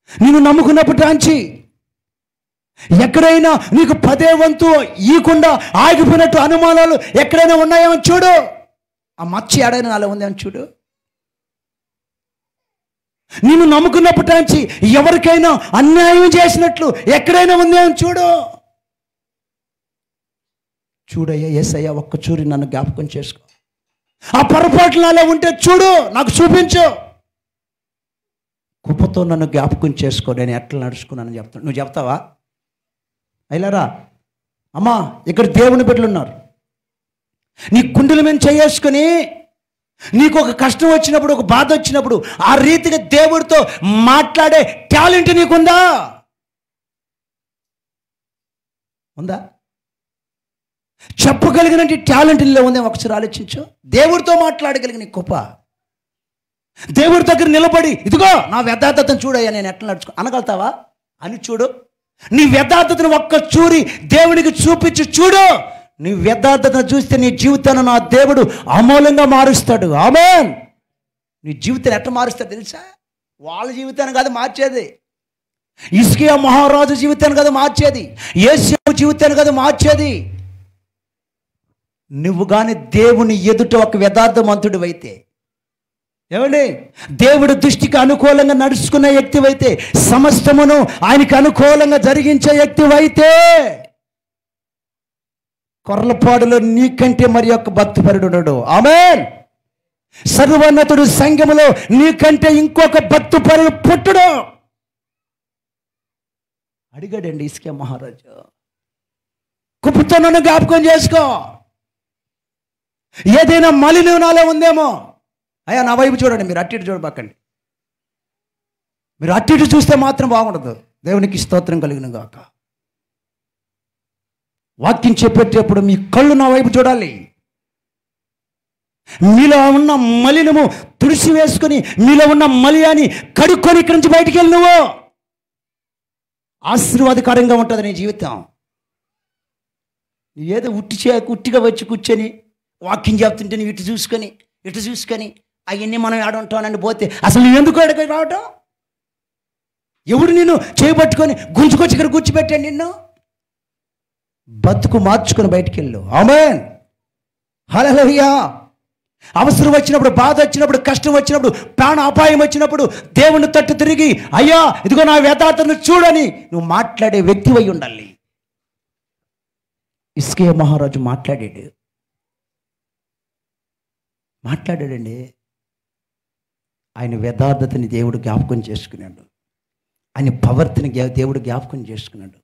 నిన్ను నమ్ముకున్నప్పటాంచి ఎక్కడైనా నీకు 10వ వంతు ఈకుండా ఆగిపోయినట్టు అనుమానాలు ఎక్కడైనా ఉన్నాయేమో చూడు. ఆ మచ్చ ఏడైనా నాలో ఉందేమో చూడు. నిన్ను నమ్ముకున్నప్పటాంచి ఎవరికైనా అన్యాయం చేసినట్లు ఎక్కడైనా ఉందేమో చూడయ్యా. యేసయ్యా ఒక్క చూరి నన్ను జ్ఞాపకం చేసుకో. ఆ పొరపాట్లు నాలో ఉంటే చూడు, నాకు చూపించు. కుప్పతో నన్ను జ్ఞాపకం చేసుకో, నేను ఎట్లా నడుచుకున్నానని చెప్తాను. నువ్వు చెప్తావా? అయిలారా అమ్మా, ఇక్కడ దేవుని బిడ్డలు ఉన్నారు. నీ కుండల మీద చేసుకుని నీకు ఒక కష్టం వచ్చినప్పుడు, ఒక బాధ వచ్చినప్పుడు ఆ రీతిగా దేవుడితో మాట్లాడే టాలెంట్ నీకుందా? ఉందా? చెప్పగలిగిన టాలెంట్ నీలో ఉందేమో ఒకసారి ఆలోచించు. దేవుడితో మాట్లాడగలిగిన గొప్ప, దేవుడి దగ్గర నిలబడి ఇదిగో నా యథార్థతను చూడయ్యా, నేను ఎట్లా నడుచుకో అనగలుగుతావా అని చూడు. నీ యథార్థతను ఒక్క చూరి దేవుడికి చూపించి చూడు. నీ యథార్థతను చూస్తే నీ జీవితాన్ని నా దేవుడు అమూలంగా మారుస్తాడు. ఆమేన్. నీ జీవితాన్ని ఎట్లా మారుస్తాడు తెలుసా? వాళ్ళ జీవితాన్ని కాదు మార్చేది, హిజ్కియా మహారాజు జీవితాన్ని కాదు మార్చేది, యేషయా జీవితాన్ని కాదు మార్చేది. నువ్వు కానీ దేవుని ఎదుట ఒక యథార్థవంతుడు అయితే, ఏమండి దేవుడి దృష్టికి అనుకూలంగా నడుచుకునే వ్యక్తివైతే, సమస్తమును ఆయనకి అనుకూలంగా జరిగించే వ్యక్తివైతే, కొర్లపాడులో నీకంటే మరి యొక్క భక్తిపరుడు ఉన్నాడు. ఆమేన్. సర్వోన్నతుడు సంఘములో నీకంటే ఇంకొక భక్తిపరుడు పుట్టుడు. అడిగాడండి హిజ్కియా మహారాజు, కుప్పతో నన్ను జ్ఞాపకం చేసుకో, ఏదైనా మలినం నాలో ఉందేమో. అయ్యా నా వైపు చూడండి, మీరు అట్టి ఇటు చూడబాకండి. మీరు అట్టి ఇటు చూస్తే మాత్రం బాగుండదు. దేవునికి స్తోత్రం కలిగిన గాక. వాక్యం చెప్పేటప్పుడు మీ కళ్ళు నా వైపు చూడాలి. మీలో ఉన్న మలినము తుడిసి వేసుకొని, మీలో ఉన్న మలియాన్ని కడుక్కొని ఇక్కడి నుంచి బయటికి వెళ్ళి నువ్వు ఆశీర్వాదకరంగా ఉంటుంది నీ జీవితం. ఏదో ఉట్టిగా వచ్చి కూర్చొని వాక్యం చెప్తుంటే నువ్వు ఇటు చూసుకొని అవన్నీ మనం ఏడుంటానని పోతే అసలు నువ్వు ఎందుకు ఎక్కడికి రావటం? ఎవడు నిన్ను చేయబట్టుకొని గుంజుకొచ్చి ఇక్కడ కూర్చోబెట్టాను నిన్ను? బతుకు మార్చుకొని బయటికి వెళ్ళు. ఆమేన్. హల్లెలూయా. అవసరం వచ్చినప్పుడు, బాధ వచ్చినప్పుడు, కష్టం వచ్చినప్పుడు, ప్రాణ అపాయం వచ్చినప్పుడు దేవుని తట్టు తిరిగి అయ్యా ఇదిగో నా యథార్థను చూడని నువ్వు మాట్లాడే వ్యక్తివై ఉండాలి. హిజ్కియా మహారాజు మాట్లాడాడండి. ఆయన యథార్థతని దేవుడు జ్ఞాపకం చేసుకున్నాడు. ఆయన ప్రవర్తన దేవుడు జ్ఞాపకం చేసుకున్నాడు.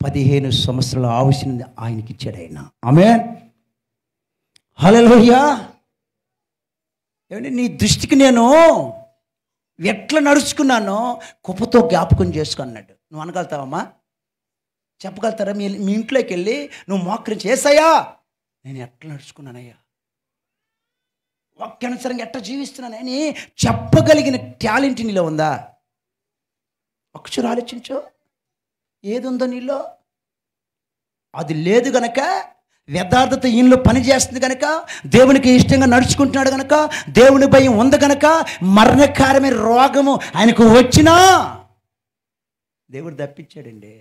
15 సంవత్సరాల ఆయుష్ని ఆయనకి ఇచ్చాడు ఆయన. ఆమేన్, హల్లెలూయా. ఏమంటే నీ దృష్టికి నేను ఎట్లా నడుచుకున్నానో కుప్పతో జ్ఞాపకం చేసుకున్నాడు. నువ్వు అనగలుగుతావమ్మా? చెప్పగలుగుతారా? మీ ఇంట్లోకి వెళ్ళి నువ్వు మోకరించి యేసయ్యా నేను ఎట్లా నడుచుకున్నానయ్యా, వాక్యానుసారంగా ఎట్లా జీవిస్తున్నానని చెప్పగలిగిన టాలెంట్ నీలో ఉందా? ఒకసారి ఆలోచించు. ఏది ఉందో నీలో? అది లేదు గనక, యథార్థత ఈయనలో పని చేస్తుంది కనుక, దేవునికి ఇష్టంగా నడుచుకుంటున్నాడు కనుక, దేవుని భయం ఉంది కనుక, మరణకారమైన రోగము ఆయనకు వచ్చినా దేవుడు తప్పించాడండి.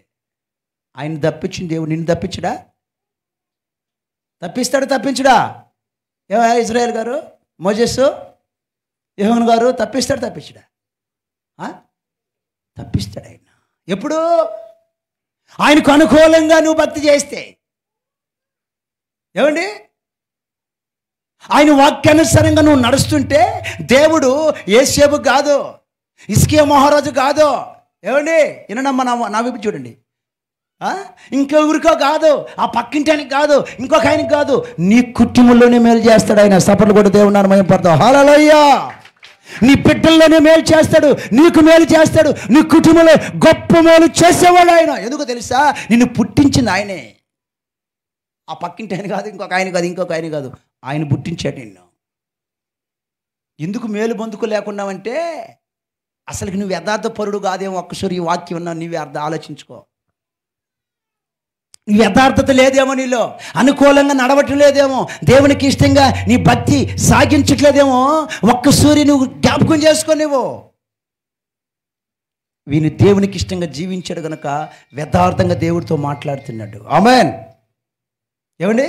ఆయన తప్పించిన దేవుడు నిన్ను తప్పించడా? తప్పించడా? ఇజ్రాయేల్ గారు, మోజెస్, యెహోవా గారు తప్పించడా? తప్పిస్తాడు ఆయన. ఎప్పుడు? ఆయనకు అనుకూలంగా నువ్వు భక్తి చేస్తే. ఏమండి? ఆయన వాక్యానుసారంగా నువ్వు నడుస్తుంటే దేవుడు యేసేపు కాదు, హిజ్కియా మహారాజు కాదు. ఏమండి? వినమ్మా, నా వైపు చూడండి. ఇంకెవరికో కాదు, ఆ పక్కింటి ఆయనకి కాదు, ఇంకొక ఆయనకి కాదు, నీ కుటుంబంలోనే మేలు చేస్తాడు ఆయన. సపర్లు కూడా దేవుడు నాన్న మహిమపడతావు. హల్లెలూయా. నీ బిడ్డల్లోనే మేలు చేస్తాడు, నీకు మేలు చేస్తాడు, నీ కుటుంబంలో గొప్ప మేలు చేసేవాడు ఆయన. ఎందుకో తెలుసా? నిన్ను పుట్టించింది ఆయనే. ఆ పక్కింటి ఆయన కాదు, ఇంకొక ఆయన కాదు, ఆయన పుట్టించాడు నిన్ను. ఎందుకు మేలు పొందుకు లేకున్నావంటే అసలుకి నువ్వు యథార్థపరుడు కాదేమో. ఒక్కసారి ఈ వాక్యం ఉన్నావు, నీవే ఆలోచించుకో. నీ యథార్థత లేదేమో, నీలో అనుకూలంగా నడవట్లేదేమో, దేవునికి ఇష్టంగా నీ భక్తి సాగించట్లేదేమో. ఒక్కసారి నువ్వు జ్ఞాపకం చేసుకో. నువ్వు వీని దేవునికి ఇష్టంగా జీవించాడు కనుక యథార్థంగా దేవుడితో మాట్లాడుతున్నాడు. ఆమేన్. ఏమండి?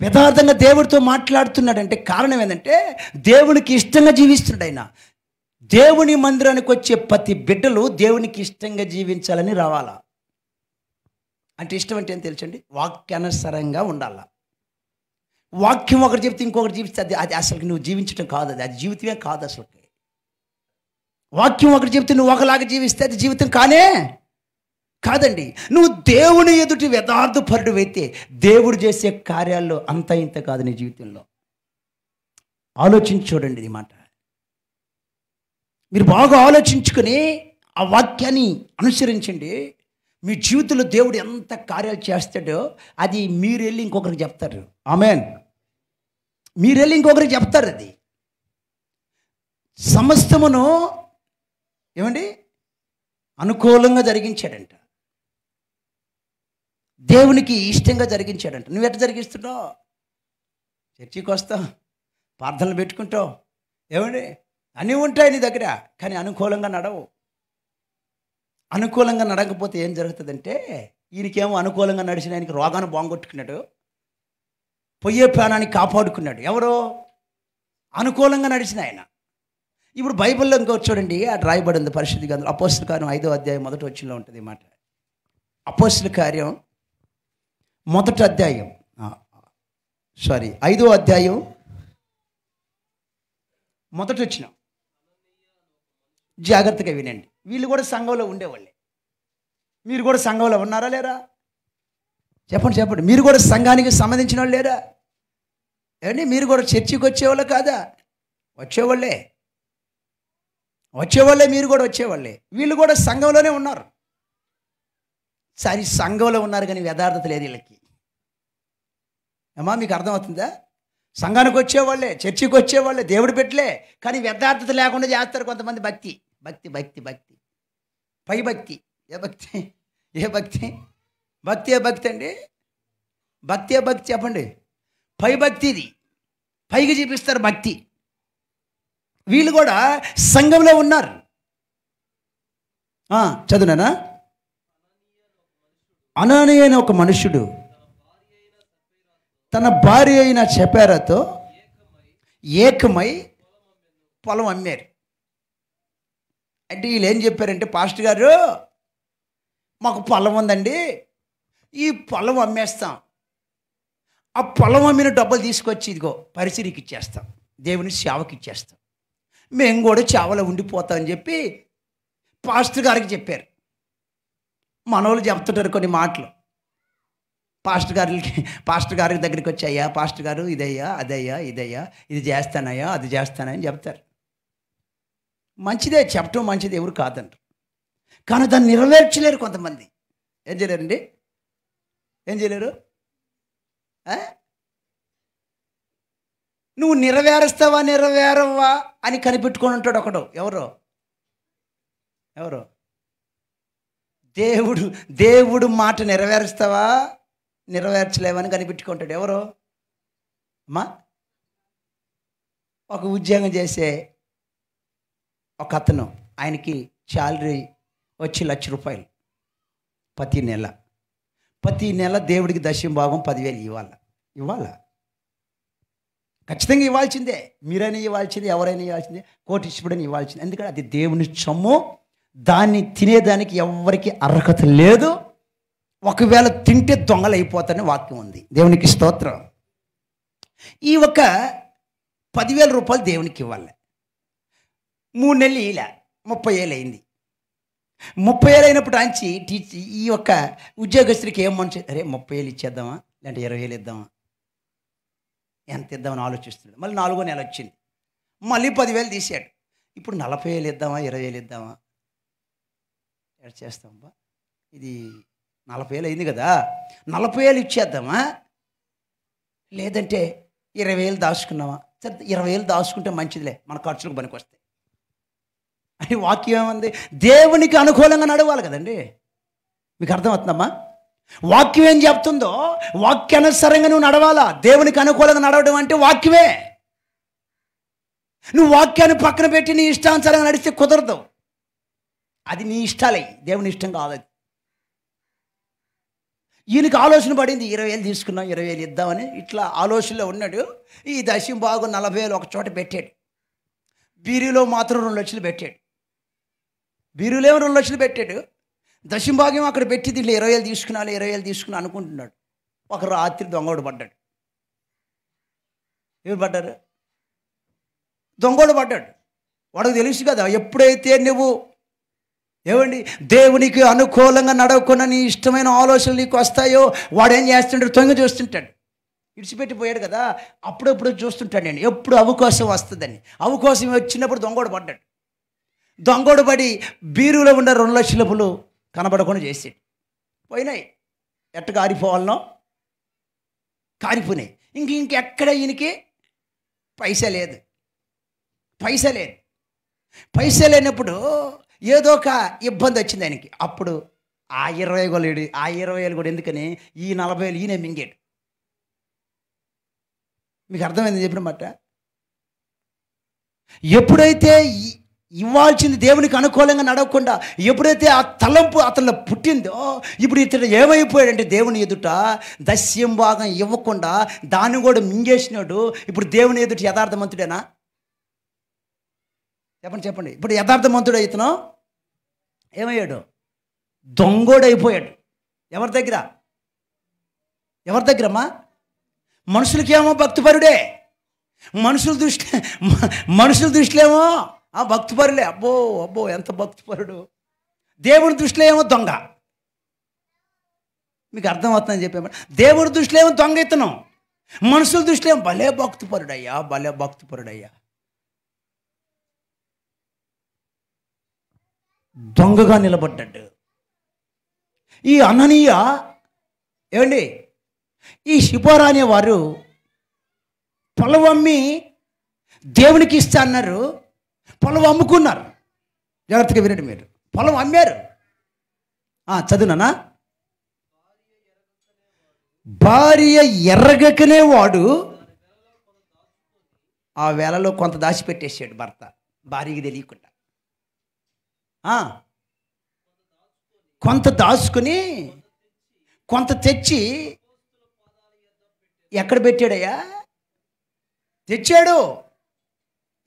యథార్థంగా దేవుడితో మాట్లాడుతున్నాడంటే కారణం ఏంటంటే దేవునికి ఇష్టంగా జీవిస్తున్నాడు ఆయన. దేవుని మందిరానికి వచ్చే ప్రతి బిడ్డలు దేవునికి ఇష్టంగా జీవించాలని రావాలా. అంటే ఇష్టం అంటే ఏం తెలుసండి? వాక్యానుసారంగా ఉండాల. వాక్యం ఒకటి చెప్తే ఇంకొకటి జీవిస్తే అది అసలు నువ్వు జీవించడం కాదు, అది జీవితమే కాదు. అసలుకి వాక్యం ఒకటి చెప్తే నువ్వు ఒకలాగా జీవిస్తే అది జీవితం కాదండి. నువ్వు దేవుని ఎదుటి యథార్థపరుడు అయితే దేవుడు చేసే కార్యాల్లో అంత ఇంత కాదు నీ జీవితంలో. ఆలోచించి చూడండి ఈ మాట. మీరు బాగా ఆలోచించుకొని ఆ వాక్యాన్ని అనుసరించండి. మీ జీవితంలో దేవుడు ఎంత కార్యాలు చేస్తాడో అది మీరు వెళ్ళి ఇంకొకరికి చెప్తారు. ఆమేన్. మీరు వెళ్ళి ఇంకొకరికి చెప్తారు. అది సమస్తమును ఏమండి అనుకూలంగా జరిగించాడంట, దేవునికి ఇష్టంగా జరిగించాడంట. నువ్వు ఎట్లా జరిగిస్తున్నావు? చర్చికి వస్తావు, ప్రార్థనలు పెట్టుకుంటావు, ఏమండి అన్నీ ఉంటాయి నీ దగ్గర, కానీ అనుకూలంగా నడవు. అనుకూలంగా నడకపోతే ఏం జరుగుతుందంటే, ఈయనకేమో అనుకూలంగా నడిచిన ఆయనకి రోగాన్ని బాగొట్టుకున్నాడు, పొయ్యే ప్రాణాన్ని కాపాడుకున్నాడు. ఎవరో అనుకూలంగా నడిచిన ఆయన. ఇప్పుడు బైబిల్లో ఇంకొక చూడండి, అది రాయబడి ఉంది పరిశుద్ధ గ్రంథంలో. అపోస్తల కార్యం 5వ అధ్యాయం 1వ వచనంలో ఉంటుంది మాట. అపోస్తల కార్యం 5వ అధ్యాయం 1వ వచనం. జాగ్రత్తగా వినండి. వీళ్ళు కూడా సంఘంలో ఉండేవాళ్ళే. మీరు కూడా సంఘంలో ఉన్నారా లేరా? చెప్పండి. మీరు కూడా సంఘానికి సంబంధించిన వాళ్ళు లేరా? ఏమండి? మీరు కూడా చర్చికి వచ్చేవాళ్ళు కాదా? వచ్చేవాళ్ళే. మీరు కూడా వచ్చేవాళ్ళే. వీళ్ళు కూడా సంఘంలోనే ఉన్నారు. సరే, సంఘంలో ఉన్నారు కానీ యథార్థత లేదు వీళ్ళకి. అమ్మా, మీకు అర్థమవుతుందా? సంఘానికి వచ్చేవాళ్ళే, చర్చికి వచ్చేవాళ్ళే, దేవుడు పెట్టలే, కానీ యథార్థత లేకుండా చేస్తారు కొంతమంది. భక్తి పై భక్తి. ఏ భక్తి అండి? భక్తి చెప్పండి. పై భక్తి. ఇది పైకి చూపిస్తారు భక్తి. వీళ్ళు కూడా సంఘంలో ఉన్నారు. చదువునా? అనానీయ అయిన ఒక మనుష్యుడు తన భార్య అయిన షెఫేరాతో ఏకమై పొలం అమ్మారు. అంటే వీళ్ళు ఏం చెప్పారంటే, పాస్టర్ గారు మాకు పొలం ఉందండి, ఈ పొలం అమ్మేస్తాం, ఆ పొలం అమ్మిన డబ్బులు తీసుకొచ్చి ఇదిగో పరిచర్యకి ఇచ్చేస్తాం, దేవుని సేవకి ఇచ్చేస్తాం, మేము కూడా సేవలో ఉండిపోతాం అని చెప్పి పాస్టర్ గారికి చెప్పారు. మనోళ్ళు చెప్తుంటారు కొన్ని మాటలు. పాస్టర్ గారి దగ్గరికి వచ్చి, అయ్యా పాస్టర్ గారు ఇదయ్యా అదయ్యా ఇదయ్యా ఇది చేస్తానయ్యా అది చేస్తానని చెప్తారు. మంచిదే, చెప్పటం మంచిది, ఎవరు కాదంటారు. కానీ దాన్ని నెరవేర్చలేరు కొంతమంది. ఏం చేయలేరండి? ఏం చేయలేరు? నువ్వు నెరవేరుస్తావా నెరవేరవా అని కనిపెట్టుకొని ఉంటాడు ఒకడు. ఎవరు? దేవుడు మాట నెరవేరుస్తావా నెరవేర్చలేవని కనిపెట్టుకుంటాడు. ఎవరు? అమ్మా, ఒక ఉద్యోగం చేసే ఒక అతను, ఆయనకి శాలరీ వచ్చి ₹1,00,000 ప్రతి నెల దేవుడికి దశమ భాగం 10,000 ఇవ్వాలా ఖచ్చితంగా ఇవ్వాల్సిందే. మీరైనా ఇవ్వాల్సిందే, ఎవరైనా ఇవ్వాల్సిందే, కోటీశ్వరుడని ఇవ్వాల్సిందే. ఎందుకంటే అది దేవుని సొమ్ము, దాన్ని తినేదానికి ఎవరికి అర్హత లేదు. ఒకవేళ తింటే దొంగలు అయిపోతారని వాక్యం ఉంది. దేవునికి స్తోత్రం. ఈ ఒక ₹10,000 దేవునికి ఇవ్వాలి. 3 నెలలు ఇలా 30,000 అయింది. 30,000 అయినప్పుడు అంచి ఈ యొక్క ఉద్యోగస్తుడికి ఏం మనసు, అరే 30,000 ఇచ్చేద్దామా లేదంటే 20,000 ఇద్దామా, ఎంత ఇద్దామని ఆలోచిస్తున్నాడు. మళ్ళీ 4వ నెల వచ్చింది, మళ్ళీ 10,000 తీసాడు. ఇప్పుడు 40,000 ఇద్దామా 20,000 ఇద్దామా, ఎక్కడ చేస్తామబ్బా, ఇది 40,000 అయింది కదా, 40,000 ఇచ్చేద్దామా లేదంటే 20,000 దాచుకున్నామా, సరే 20,000 దాచుకుంటే మంచిదిలే, మన ఖర్చులకు పనికి వస్తాయి అని వాక్యం ఏముంది? దేవునికి అనుకూలంగా నడవాలి కదండి. మీకు అర్థమవుతుందమ్మా? వాక్యం ఏం చెప్తుందో వాక్యానుసారంగా నువ్వు నడవాలా. దేవునికి అనుకూలంగా నడవడం అంటే వాక్యమే. నువ్వు వాక్యాన్ని పక్కన పెట్టి నీ ఇష్టానుసారంగా నడిస్తే కుదరదు. అది నీ ఇష్టాలే, దేవుని ఇష్టం కాదు. ఈయనకి ఆలోచన పడింది, 20,000 తీసుకున్నాం 20,000 ఇద్దామని ఇట్లా ఆలోచనలో ఉన్నాడు. ఈ దశమ భాగం 40,000 ఒక చోట పెట్టాడు. బీరులో మాత్రం 2,00,000 పెట్టాడు. బీరులో 2,00,000 పెట్టాడు. దశమ భాగం అక్కడ పెట్టి దీంట్లో 20,000 తీసుకున్నా అనుకుంటున్నాడు. ఒక రాత్రి దొంగోడు పడ్డాడు. ఎవరు పడ్డారు? దొంగోడు పడ్డాడు. వాడికి తెలుసు కదా, ఎప్పుడైతే నువ్వు ఏమండి దేవునికి అనుకూలంగా నడవకుండా నీ ఇష్టమైన ఆలోచనలు నీకు వస్తాయో వాడు ఏం చేస్తుంటాడు? తొంగి చూస్తుంటాడు. ఇడిచిపెట్టిపోయాడు కదా, అప్పుడప్పుడు చూస్తుంటాడండి, ఎప్పుడు అవకాశం వస్తుందని. అవకాశం వచ్చినప్పుడు దొంగోడు పడ్డాడు. దొంగోడు పడి బీరులో ఉన్న 2,00,000 కనబడకుండా చేసాడు. పోయినాయి, ఎట్ట కారిపోవాలనో కారిపోయినాయి. ఇంకెక్కడ ఈయనకి పైసా లేదు. పైసా లేనప్పుడు ఏదో ఒక ఇబ్బంది వచ్చింది ఆయనకి. అప్పుడు ఆ 20,000 కూడా ఎందుకని ఈ 40,000 ఈయన మింగాడు. మీకు అర్థమైంది చెప్పిన మాట? ఎప్పుడైతే ఇవ్వాల్సింది దేవునికి అనుకూలంగా నడవకుండా ఎప్పుడైతే ఆ తలంపు అతనిలో పుట్టిందో, ఇప్పుడు ఇతడు ఏమైపోయాడంటే దేవుని ఎదుట దశమ భాగం ఇవ్వకుండా దాన్ని కూడా మింగేసినాడు. ఇప్పుడు దేవుని ఎదుట యథార్థమంతుడేనా? చెప్పండి. ఇప్పుడు యథార్థమంతుడు ఇతను ఏమయ్యాడు? దొంగోడు అయిపోయాడు. ఎవరి దగ్గరమ్మా? మనుషులకి ఏమో భక్తిపరుడే, మనుషుల దృష్టిలో ఏమో ఆ భక్తిపరులే, అబ్బో ఎంత భక్తిపరుడు. దేవుని దృష్టిలో ఏమో దొంగ. మీకు అర్థమవుతుందని చెప్పాము. దేవుడి దృష్టిలో ఏమో దొంగ ఇతను, మనుషుల దృష్టిలో ఏమో భలే భక్తిపరుడయ్యా. దొంగగా నిలబడ్డాడు. ఈ అననీయ ఏమండి, ఈ షిపోరా అనేవారు పొలం అమ్మి దేవునికి ఇస్తా అన్నారు. పొలం అమ్ముకున్నారు. జాగ్రత్తగా వినండి మీరు. పొలం అమ్మారు. చదువునా? భార్య ఎర్రగకనే వాడు ఆ వేళలో కొంత దాచిపెట్టేసాడు భర్త, భార్యకి తెలియకుండా. కొంత దాచుకుని కొంత తెచ్చి ఎక్కడ పెట్టాడయ్యా? తెచ్చాడు.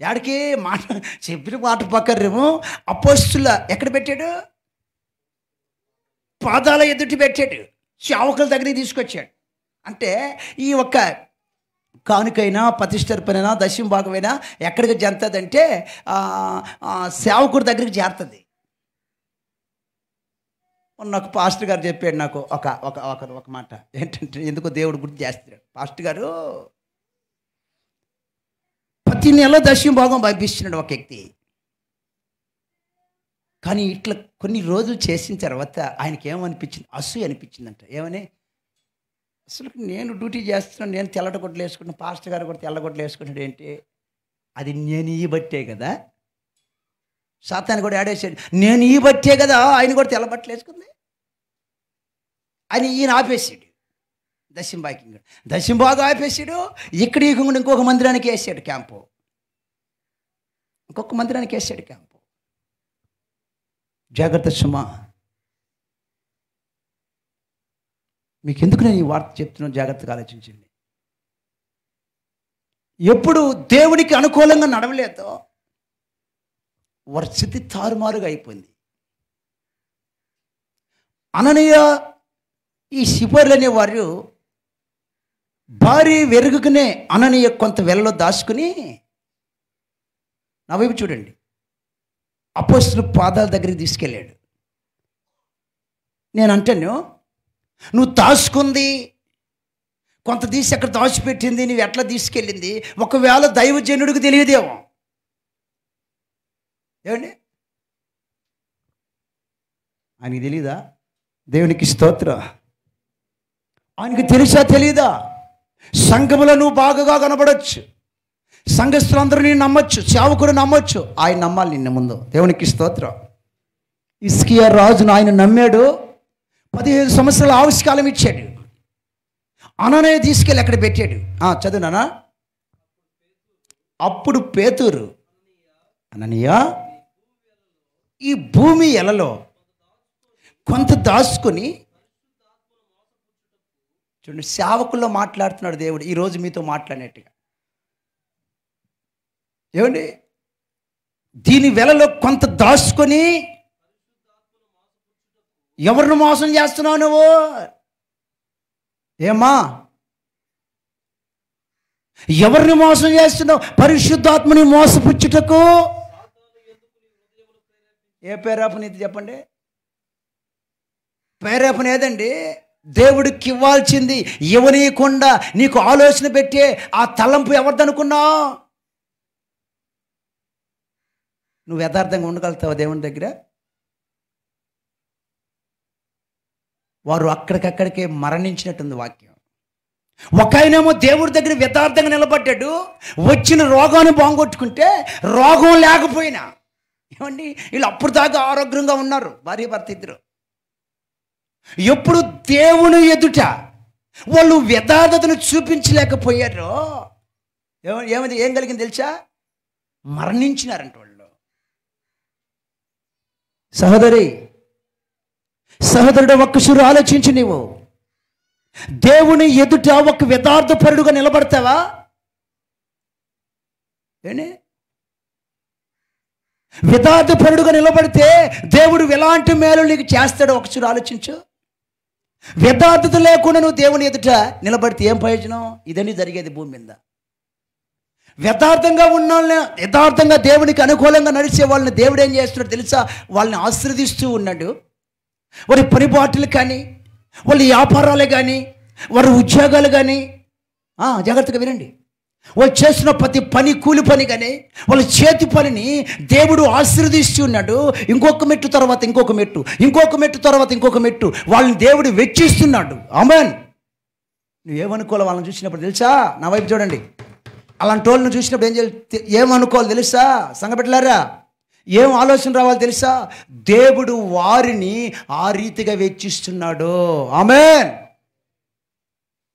యాడికి మాట చెప్పిన మాట పక్కరేమో అపోస్తుల ఎక్కడ పెట్టాడు? పాదాల ఎదుటి పెట్టాడు, సేవకుల దగ్గరికి తీసుకొచ్చాడు. అంటే ఈ ఒక్క కానుకైనా ప్రతిష్టర్పణైనా దశమ భాగమైనా ఎక్కడికి జరుగుతుందంటే సేవకుడి దగ్గరికి చేరుతుంది. నాకు పాస్టర్ గారు చెప్పాడు, నాకు ఒక మాట ఏంటంటే, ఎందుకో దేవుడు గుర్తు చేస్తాడు. పాస్టర్ గారు ప్రతి నెల దశమ భాగం పంపిస్తున్నాడు ఒక వ్యక్తి. కానీ ఇట్లా కొన్ని రోజులు చేసిన తర్వాత ఆయనకి ఏమనిపించింది? అసూయ అనిపించిందంట. ఏమని? అసలు నేను డ్యూటీ చేస్తున్నాను, నేను తెల్లగొడ్డలు వేసుకుంటున్నాను, పాస్టర్ గారు కూడా తెల్లగొడ్డలు వేసుకుంటాడు ఏంటి? అది నేను ఈ బట్టే కదా. సాతాను కూడా ఆడేసాడు, నేను ఈ బట్టే కదా ఆయన కూడా తెల్లబట్టలు వేసుకుంది అని. ఈయన ఆపేసాడు దశమ భాగం ఆపేసాడు. ఇక్కడ ఇంకొక మందిరానికి వేసాడు క్యాంపు, ఇంకొక మందిరానికి వేసాడు క్యాంపు. జాగ్రత్త సుమా, మీకు ఎందుకు నేను ఈ వార్త చెప్తున్నాను, జాగ్రత్తగా ఆలోచించండి. ఎప్పుడు దేవునికి అనుకూలంగా నడవలేదో వారి స్థితి తారుమారుగా అయిపోయింది. అననీయ ఈ సిపోర్లు అనేవారు భారీ వెరుగుకునే అననీయ కొంత వెలలో దాచుకుని, నా వైపు చూడండి, అపోస్తలుల పాదాల దగ్గరికి తీసుకెళ్ళాడు. నేను అంటాను, నువ్వు దాచుకుంది కొంత తీసి అక్కడ దాచిపెట్టింది నువ్వు ఎట్లా తీసుకెళ్ళింది ఒకవేళ దైవజనుడికి తెలియదేమో. ఏమండి, ఆయనకి తెలీదా? దేవునికి స్తోత్రం. ఆయనకి తెలుసా తెలీదా? సంఘములో నువ్వు బాగా కనబడవచ్చు, సంఘస్థులందరూ నేను నమ్మొచ్చు, సేవకుడు నమ్మొచ్చు, ఆయన నమ్మాలి నిన్న ముందు. దేవునికి స్తోత్రం. హిజ్కియా రాజును ఆయన నమ్మాడు, 15 సంవత్సరాల ఆయుష్కాలం ఇచ్చాడు. అననీయ తీసుకెళ్ళి అక్కడ పెట్టాడు. చదువునానా. అప్పుడు పేతురు, అననీయ ఈ భూమి ఎలలో కొంత దాచుకొని, చూడండి సేవకుల్లో మాట్లాడుతున్నాడు దేవుడు ఈరోజు మీతో మాట్లాడినట్టుగా. ఏమండి, దీని వెలలో కొంత దాచుకొని ఎవరిని మోసం చేస్తున్నావు నువ్వు? ఏమా, ఎవరిని మోసం చేస్తున్నావు? పరిశుద్ధాత్మని మోసపుచ్చుటకు. ఏ ప్రేరేపణ ఇది చెప్పండి? ప్రేరేపణ ఏదండి? దేవుడికి ఇవ్వాల్సింది ఇవ్వనీయకుండా నీకు ఆలోచన పెట్టే ఆ తలంపు ఎవరిదనుకున్నావు? నువ్వు యథార్థంగా ఉండగలుగుతావా దేవుని దగ్గర? వారు అక్కడికక్కడికే మరణించినట్టుంది వాక్యం. ఒక ఆయనేమో దేవుడి దగ్గర యథార్థంగా నిలబడ్డాడు, వచ్చిన రోగాన్ని బాగొట్టుకుంటే రోగం లేకపోయినా, ఏమండి వీళ్ళు అప్పుడు దాకా ఆరోగ్యంగా ఉన్నారు, భార్య భర్త ఇద్దరు. ఎప్పుడు దేవుని ఎదుట వాళ్ళు యథార్థతను చూపించలేకపోయారో ఏం కలిగింది తెలుసా? మరణించినారంట వాళ్ళు. సహోదరుడు ఒక్కసారి ఆలోచించి, నీవు దేవుని ఎదుట ఒక యథార్థపరుడుగా నిలబడతావా? యథార్థపరుడుగా నిలబడితే దేవుడు ఎలాంటి మేలు నీకు చేస్తాడో ఒకసారి ఆలోచించు. యథార్థత లేకుండా నువ్వు దేవుని ఎదుట నిలబడితే ఏం ప్రయోజనం? ఇదని జరిగేది భూమి మీద. యథార్థంగా ఉన్న వాళ్ళని, యథార్థంగా దేవునికి అనుకూలంగా నడిచే వాళ్ళని దేవుడు ఏం చేస్తున్నాడు తెలుసా? వాళ్ళని ఆశీర్వదిస్తూ ఉన్నాడు. వారి పనిపాట్లు కానీ, వాళ్ళ వ్యాపారాలు కానీ, వారి ఉద్యోగాలు కానీ, జాగ్రత్తగా వినండి, వాళ్ళు చేస్తున్న ప్రతి పని, కూలి పని కానీ, వాళ్ళ చేతి పనిని దేవుడు ఆశీర్వదిస్తూ ఉన్నాడు. ఇంకొక మెట్టు తర్వాత ఇంకొక మెట్టు, ఇంకొక మెట్టు తర్వాత ఇంకొక మెట్టు వాళ్ళని దేవుడు వెచ్చిస్తున్నాడు. ఆమేన్. నువ్వేమనుకోవాలి వాళ్ళని చూసినప్పుడు తెలుసా? నా వైపు చూడండి. అలాంటి వాళ్ళని చూసినప్పుడు ఏమనుకోవాలి తెలుసా? సంగపెట్టలేరా? ఏం ఆలోచన రావాలి తెలుసా? దేవుడు వారిని ఆ రీతిగా వెచ్చిస్తున్నాడు. ఆమేన్.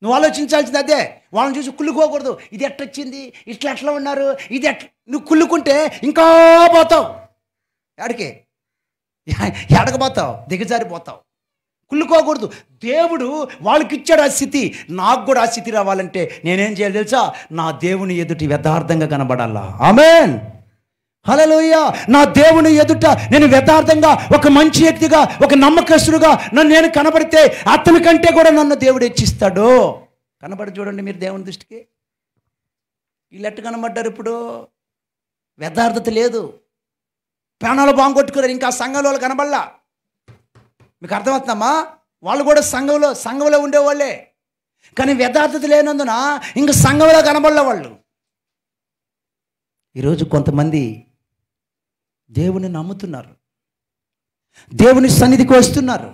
నువ్వు ఆలోచించాల్సింది అదే. వాళ్ళని చూసి కుళ్ళుకోకూడదు. ఇది ఎట్టొచ్చింది, ఎట్లా ఉన్నారు, ఇది ఎట్లా. నువ్వు కుళ్ళుకుంటే ఇంకా పోతావు. ఎడకపోతావు, దిగజారిపోతావు. కుళ్ళుకోకూడదు. దేవుడు వాళ్ళకి ఇచ్చాడు ఆ స్థితి, నాకు కూడా ఆ స్థితి రావాలంటే నేనేం చేయాలి తెలుసా? నా దేవుని ఎదుటి యథార్థంగా కనబడాలా. ఆమేన్, హల్లెలూయా. నా దేవుని ఎదుట నేను యథార్థంగా, ఒక మంచి వ్యక్తిగా, ఒక నమ్మకస్తుడుగా నేను కనబడితే అతని కంటే కూడా నన్ను దేవుడు హెచ్చిస్తాడు. కనబడి చూడండి మీరు దేవుని దృష్టికి. వీళ్ళు ఎట్టు కనబడ్డారు? ఇప్పుడు యథార్థత లేదు, ప్రాణాలు బాగుకొట్టుకున్నారు. ఇంకా సంఘంలో వాళ్ళు కనబడలా. మీకు అర్థమవుతుందమ్మా? వాళ్ళు కూడా సంఘంలో ఉండేవాళ్ళే, కానీ యథార్థత లేనందున ఇంకా సంఘంలో కనబడలే వాళ్ళు. ఈరోజు కొంతమంది దేవుని నమ్ముతున్నారు, దేవుని సన్నిధికి వస్తున్నారు,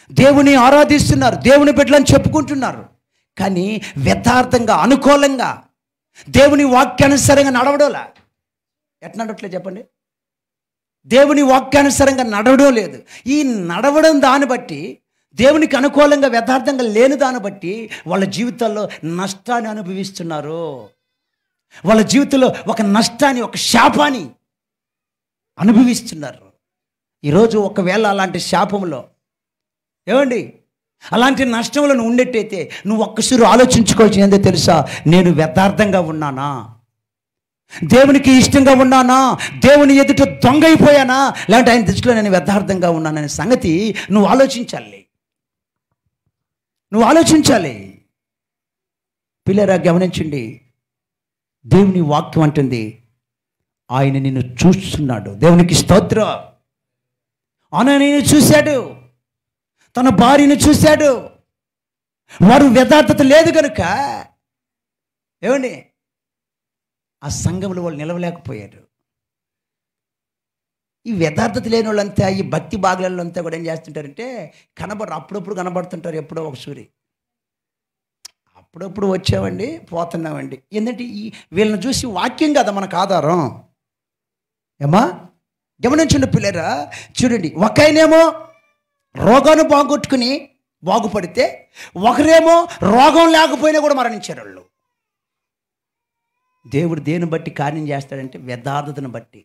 దేవుని ఆరాధిస్తున్నారు, దేవుని బిడ్డలని చెప్పుకుంటున్నారు, కానీ యథార్థంగా, అనుకూలంగా, దేవుని వాక్యానుసారంగా నడవడంలా. ఎట్లా నడవట్లేదు చెప్పండి? దేవుని వాక్యానుసారంగా నడవడం లేదు. ఈ నడవడం దాన్ని బట్టి, దేవునికి అనుకూలంగా యథార్థంగా లేని దాన్ని బట్టి వాళ్ళ జీవితాల్లో నష్టాన్ని అనుభవిస్తున్నారు. వాళ్ళ జీవితంలో ఒక నష్టాన్ని, ఒక శాపాన్ని అనుభవిస్తున్నారు. ఈరోజు ఒకవేళ అలాంటి శాపంలో, ఏమండి, అలాంటి నష్టంలో నువ్వు ఉండేట్టయితే నువ్వు ఒక్కసారి ఆలోచించుకోవచ్చు. ఏందో తెలుసా? నేను యథార్థంగా ఉన్నానా? దేవునికి ఇష్టంగా ఉన్నానా? దేవుని ఎదుట దొంగ అయిపోయానా? లేదంటే ఆయన దృష్టిలో నేను యథార్థంగా ఉన్నాననే సంగతి నువ్వు ఆలోచించాలి. పిల్లరా గమనించండి, దేవుని వాక్యం అంటుంది ఆయన నిన్ను చూస్తున్నాడు. దేవునికి స్తోత్రం. ఆయన నిన్ను చూశాడు, తన భార్యను చూశాడు. వారు యథార్థత లేదు కనుక ఏమండి ఆ సంఘంలో వాళ్ళు నిలవలేకపోయారు. ఈ యథార్థత లేని వాళ్ళంతా, ఈ భక్తి భాగాలంతా కూడా ఏం చేస్తుంటారంటే అప్పుడప్పుడు కనబడుతుంటారు. ఎప్పుడో ఒక సూరి అప్పుడప్పుడు వచ్చామండి, పోతున్నామండి. ఎందుకంటే వీళ్ళని చూసి వాక్యం కదా మనకు ఆధారం. ఏమా గమనించండి పిల్లరా, చూడండి, ఒకైనేమో రోగాన్ని బాగొట్టుకుని బాగుపడితే, ఒకరేమో రోగం లేకపోయినా కూడా మరణించారు వాళ్ళు. దేవుడు దేని బట్టి కార్యం చేస్తాడంటే యథార్థతను బట్టి.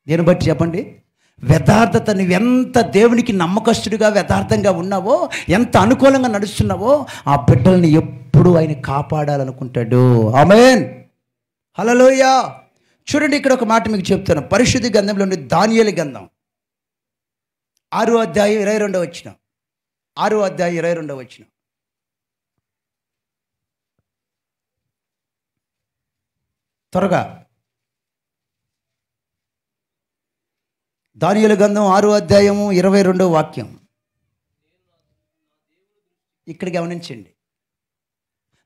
దేని బట్టి చెప్పండి? యథార్థత. నువ్వు ఎంత దేవునికి నమ్మకస్తుడిగా యథార్థంగా ఉన్నావో, ఎంత అనుకూలంగా నడుస్తున్నావో, ఆ బిడ్డల్ని ఎప్పుడు ఆయన కాపాడాలనుకుంటాడు. ఆమేన్, హల్లెలూయా. చూడండి, ఇక్కడ ఒక మాట మీకు చెప్తాను. పరిశుద్ధ గ్రంథంలో ఉండే దానియేలు గ్రంథం 6వ అధ్యాయం 22వ వచనం. 6వ అధ్యాయం 22వ వచనం. త్వరగా దానియేలు గ్రంథం 6వ అధ్యాయము 22వ వాక్యం. ఇక్కడ గమనించండి,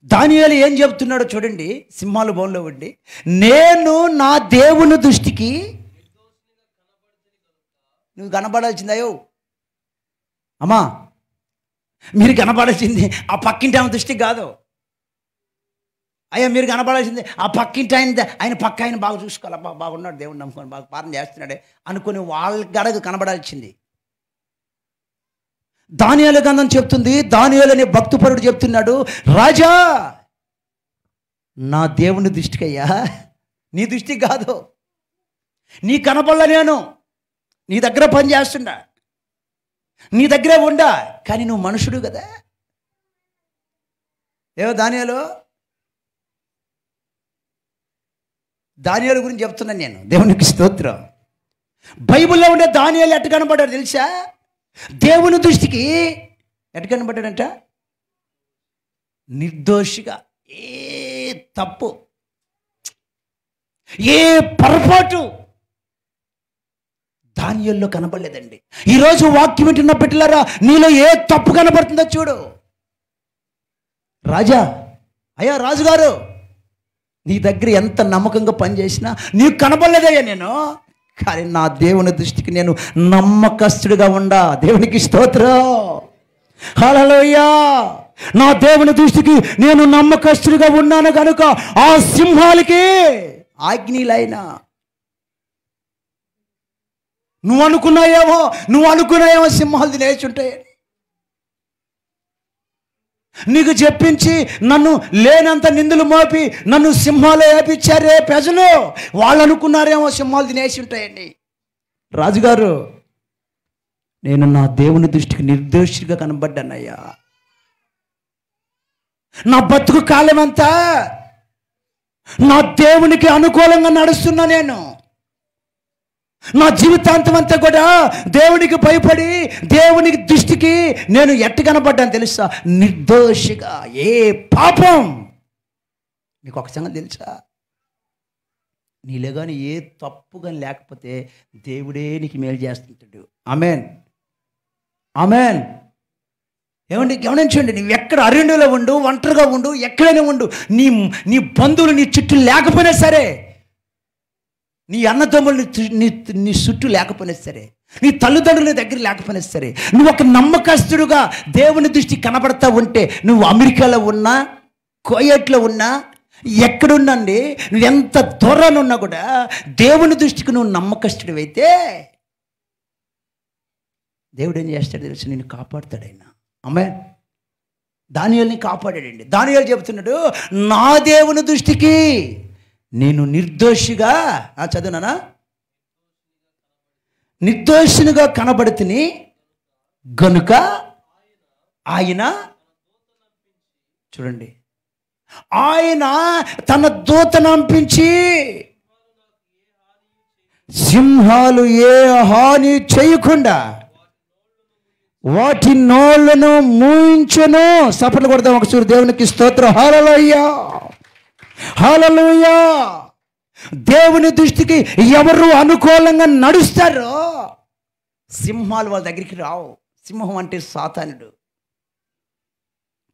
దానియేలు ఏం చెప్తున్నాడో చూడండి. సింహాల బోన్లో ఉండి, నేను నా దేవుని దృష్టికి, నువ్వు కనబడాల్సిందయో అమ్మా, మీరు కనబడాల్సింది ఆ పక్కింటి ఆమె దృష్టికి కాదు. అయ్యా మీరు కనబడాల్సింది ఆ పక్కింటి ఆయన పక్క ఆయన బాగా చూసుకోవాలి, బాగున్నాడు, దేవుడు నమ్ముకొని బాగా పాలన చేస్తున్నాడే అనుకుని వాళ్ళ గడగ కనబడాల్సింది. దానియేలు గ్రంథం చెప్తుంది, దానియేలు అనే భక్తిపరుడు చెప్తున్నాడు, రాజా నా దేవుని దృష్టికి, అయ్యా నీ దృష్టికి కాదు, నీ కనబడలా, నేను నీ దగ్గర పని చేస్తున్నా, నీ దగ్గరే ఉండా, కానీ నువ్వు మనుషుడు కదా. ఏవో దానియేలు గురించి చెప్తున్నాను నేను. దేవునికి స్తోత్రం. బైబిల్లో ఉండే దానియేలు ఎట్ట కనబడ్డాడు తెలుసా? దేవుని దృష్టికి ఎట్ట కనబడ్డాడంట? నిర్దోషిగా. ఏ తప్పు, ఏ పొరపాటు దానియేలులో కనబడలేదండి. ఈరోజు వాక్యం వింటున్న బిడ్డలారా, నీలో ఏ తప్పు కనబడుతుందో చూడు. రాజా, అయ్యా రాజుగారు, నీ దగ్గర ఎంత నమ్మకంగా పనిచేసినా నీకు కనబడలేదయ్యా నేను, కానీ నా దేవుని దృష్టికి నేను నమ్మకస్తుడిగా ఉండా. దేవునికి స్తోత్రం, హల్లెలూయా. నా దేవుని దృష్టికి నేను నమ్మకస్తుడిగా ఉన్నాను కనుక ఆ సింహాలకి ఆజ్ఞలైనా నువ్వు అనుకున్నాయేమో సింహాలు తినేచుంటాయి. నీకు చెప్పించి నన్ను లేనంత నిందులు మోపి నన్ను సింహాలు వేపించారే ప్రజలు, వాళ్ళు అనుకున్నారేమో సింహాలు తినేసి ఉంటాయండి. రాజుగారు నేను నా దేవుని దృష్టికి నిర్దోషిగా కనబడ్డానయ్యా. నా బతుకు కాలమంతా నా దేవునికి అనుకూలంగా నడుస్తున్నా. నేను నా జీవితాంతం అంతా కూడా దేవునికి భయపడి దేవునికి దృష్టికి నేను ఎట్టు కనబడ్డాను తెలుసా? నిర్దోషిగా. ఏ పాపం మీకు ఒక సంగతి తెలుసా? నీలో కానీ ఏ తప్పు కానీ లేకపోతే దేవుడే నీకు మేలు చేస్తుంటాడు. Amen, amen. ఏమండి, గమనించండి. నువ్వు ఎక్కడ అరణ్యంలో ఉండు, ఒంటరిగా ఉండు, ఎక్కడైనా ఉండు, నీ బంధువులు నీ చుట్టూ లేకపోయినా సరే, నీ అన్నదమ్ములు నీ చుట్టూ లేకపోయినా సరే, నీ తల్లిదండ్రుల దగ్గర లేకపోయినా సరే, నువ్వు ఒక నమ్మకస్తుడుగా దేవుని దృష్టి కనబడతా ఉంటే, నువ్వు అమెరికాలో ఉన్నా, కోయట్లో ఉన్నా, ఎక్కడున్నాండి, నువ్వు ఎంత దూరాన్ని ఉన్నా కూడా దేవుని దృష్టికి నువ్వు నమ్మకస్తుడివైతే దేవుడు ఏం చేస్తాడు తెలుసు? నేను కాపాడుతాడు ఆయన. ఆమేన్. దానియేలుని కాపాడాడండి. దానియేలు చెబుతున్నాడు, నా దేవుని దృష్టికి నేను నిర్దోషిగా, చదువునా, నిర్దోషినిగా కనబడుతుని గనుక ఆయన, చూడండి, ఆయన తన దూతను పంపించి సింహాలు ఏ హాని చేయకుండా వాటి నోళ్లను మూయించెను. సపట్లు కొడదాం ఒకసారి దేవునికి స్తోత్రం. హల్లెలూయా, హల్లెలూయా. దేవుని దృష్టికి ఎవరు అనుకూలంగా నడుస్తారో సింహాలు వాళ్ళ దగ్గరికి రావు. సింహం అంటే సాతానుడు,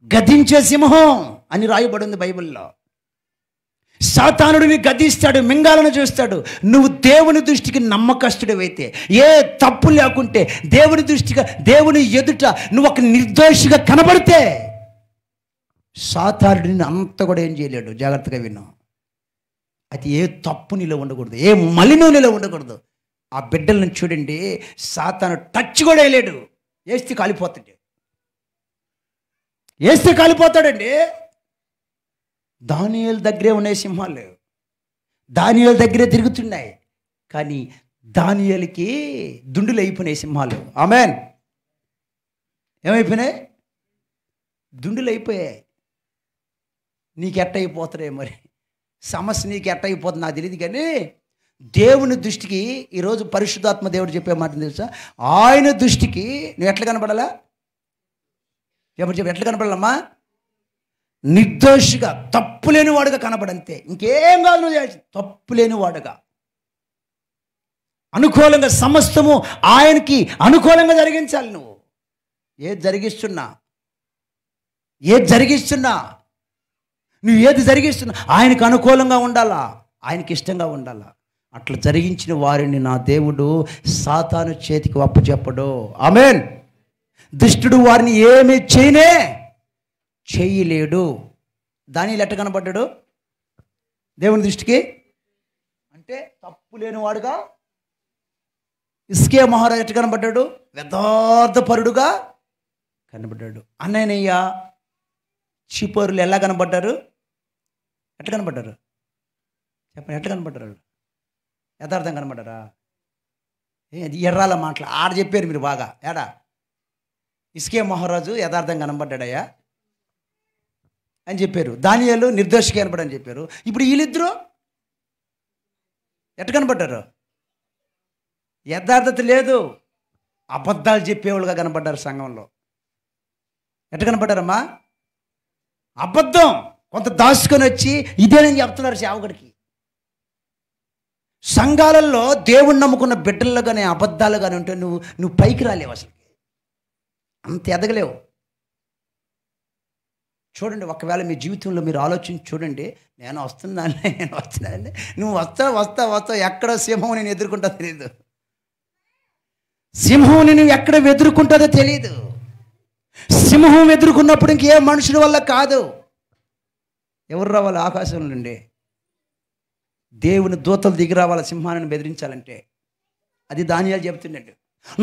గద్దించే సింహం అని రాయబడింది బైబిల్లో. సాతానుడిని గద్దిస్తాడు, మింగాలను చూస్తాడు. నువ్వు దేవుని దృష్టికి నమ్మకస్తుడివైతే, ఏ తప్పు లేకుంటే, దేవుని దృష్టిగా దేవుని ఎదుట నువ్వు ఒక నిర్దోషిగా కనబడితే సాతానుడిని అంత కూడా ఏం చేయలేడు. జాగ్రత్తగా విన్నాం. అది ఏ తప్పు నీలో ఉండకూడదు, ఏ మలినం నీలో ఉండకూడదు. ఆ బిడ్డలను చూడండి, సాతాను టచ్ కూడా వేయలేడు. వేస్తే కాలిపోతాడు, వేస్తే కాలిపోతాడండి. దానియేలు దగ్గరే ఉన్నాయి సింహాలు, దానియేలు దగ్గరే తిరుగుతున్నాయి. కానీ దానియేలుకి దుండులు అయిపోయినాయి సింహాలు. ఆమేన్. ఏమైపోయినాయి? దుండులు అయిపోయాయి. నీకు ఎట్ట అయిపోతాడే మరి, సమస్య నీకు ఎట్ట అయిపోతుంది నాకు తెలియదు. కానీ దేవుని దృష్టికి ఈరోజు పరిశుద్ధాత్మ దేవుడు చెప్పే మాట తెలుసా? ఆయన దృష్టికి నువ్వు ఎట్లా కనపడాలా? ఎట్లా కనపడాలమ్మా? నిర్దోషిగా, తప్పు లేనివాడుగా కనపడంతే. ఇంకేం కాదు నువ్వు చేసి, తప్పు లేనివాడుగా, అనుకూలంగా, సమస్తము ఆయనకి అనుకూలంగా జరిగించాలి. నువ్వు ఏది జరిగిస్తున్నా, నువ్వు ఏది జరిగిస్తున్నా ఆయనకు అనుకూలంగా ఉండాలా, ఆయనకి ఇష్టంగా ఉండాలా. అట్లా జరిగించిన వారిని నా దేవుడు సాతాను చేతికి అప్పచెప్పడు. ఆమేన్. దుష్టుడు వారిని ఏమీ చేయలేడు. దానియేలు ఎట్ట కనబడ్డాడు దేవుని దృష్టికి? అంటే తప్పు లేనివాడుగా. హిజ్కియా మహారాజు ఎట్ట కనబడ్డాడు? యథార్థపరుడుగా కనబడ్డాడు. అననీయ, చిపోరులు ఎలా కనబడ్డారు? ఎట్లా కనబడ్డారు చెప్పండి? ఎట్లా కనబడ్డారు? యథార్థం కనబడ్డారా? ఎర్రాల మాటలు ఆడ చెప్పారు మీరు బాగా. ఏడా హిజ్కియా మహారాజు యథార్థం కనబడ్డాడయ్యా అని చెప్పారు. దానియేలు నిర్దోషిగా కనబడని చెప్పారు. ఇప్పుడు వీళ్ళిద్దరూ ఎట్ట కనబడ్డారు? యథార్థత లేదు, అబద్ధాలు చెప్పేవాళ్ళుగా కనబడ్డారు సంఘంలో. ఎట్ట కనబడ్డారమ్మా? అబద్ధం కొంత దాచుకొని వచ్చి ఇదేనని చెప్తున్నారు సేవకుడికి. సంఘాలలో దేవుణ్ణి నమ్ముకున్న బిడ్డల్లో కానీ అబద్ధాలు కానీ ఉంటే నువ్వు పైకి రాలేవు, అసలు అంత ఎదగలేవు. చూడండి, ఒకవేళ మీ జీవితంలో మీరు ఆలోచించి చూడండి. నేను వస్తున్నానండి, నువ్వు వస్తావు, ఎక్కడ సింహం నేను ఎదుర్కొంటా తెలియదు. సింహం నేను ఎక్కడ ఎదుర్కొంటుందో తెలియదు. సింహం ఎదుర్కొన్నప్పుడు ఇంకే మనుషుల వల్ల కాదు. ఎవరు రావాలి? ఆకాశం నుండి దేవుని దూతలు దిగి రావాలి సింహాన్ని బెదిరించాలంటే. అది దానియేలు చెబుతున్నాడు.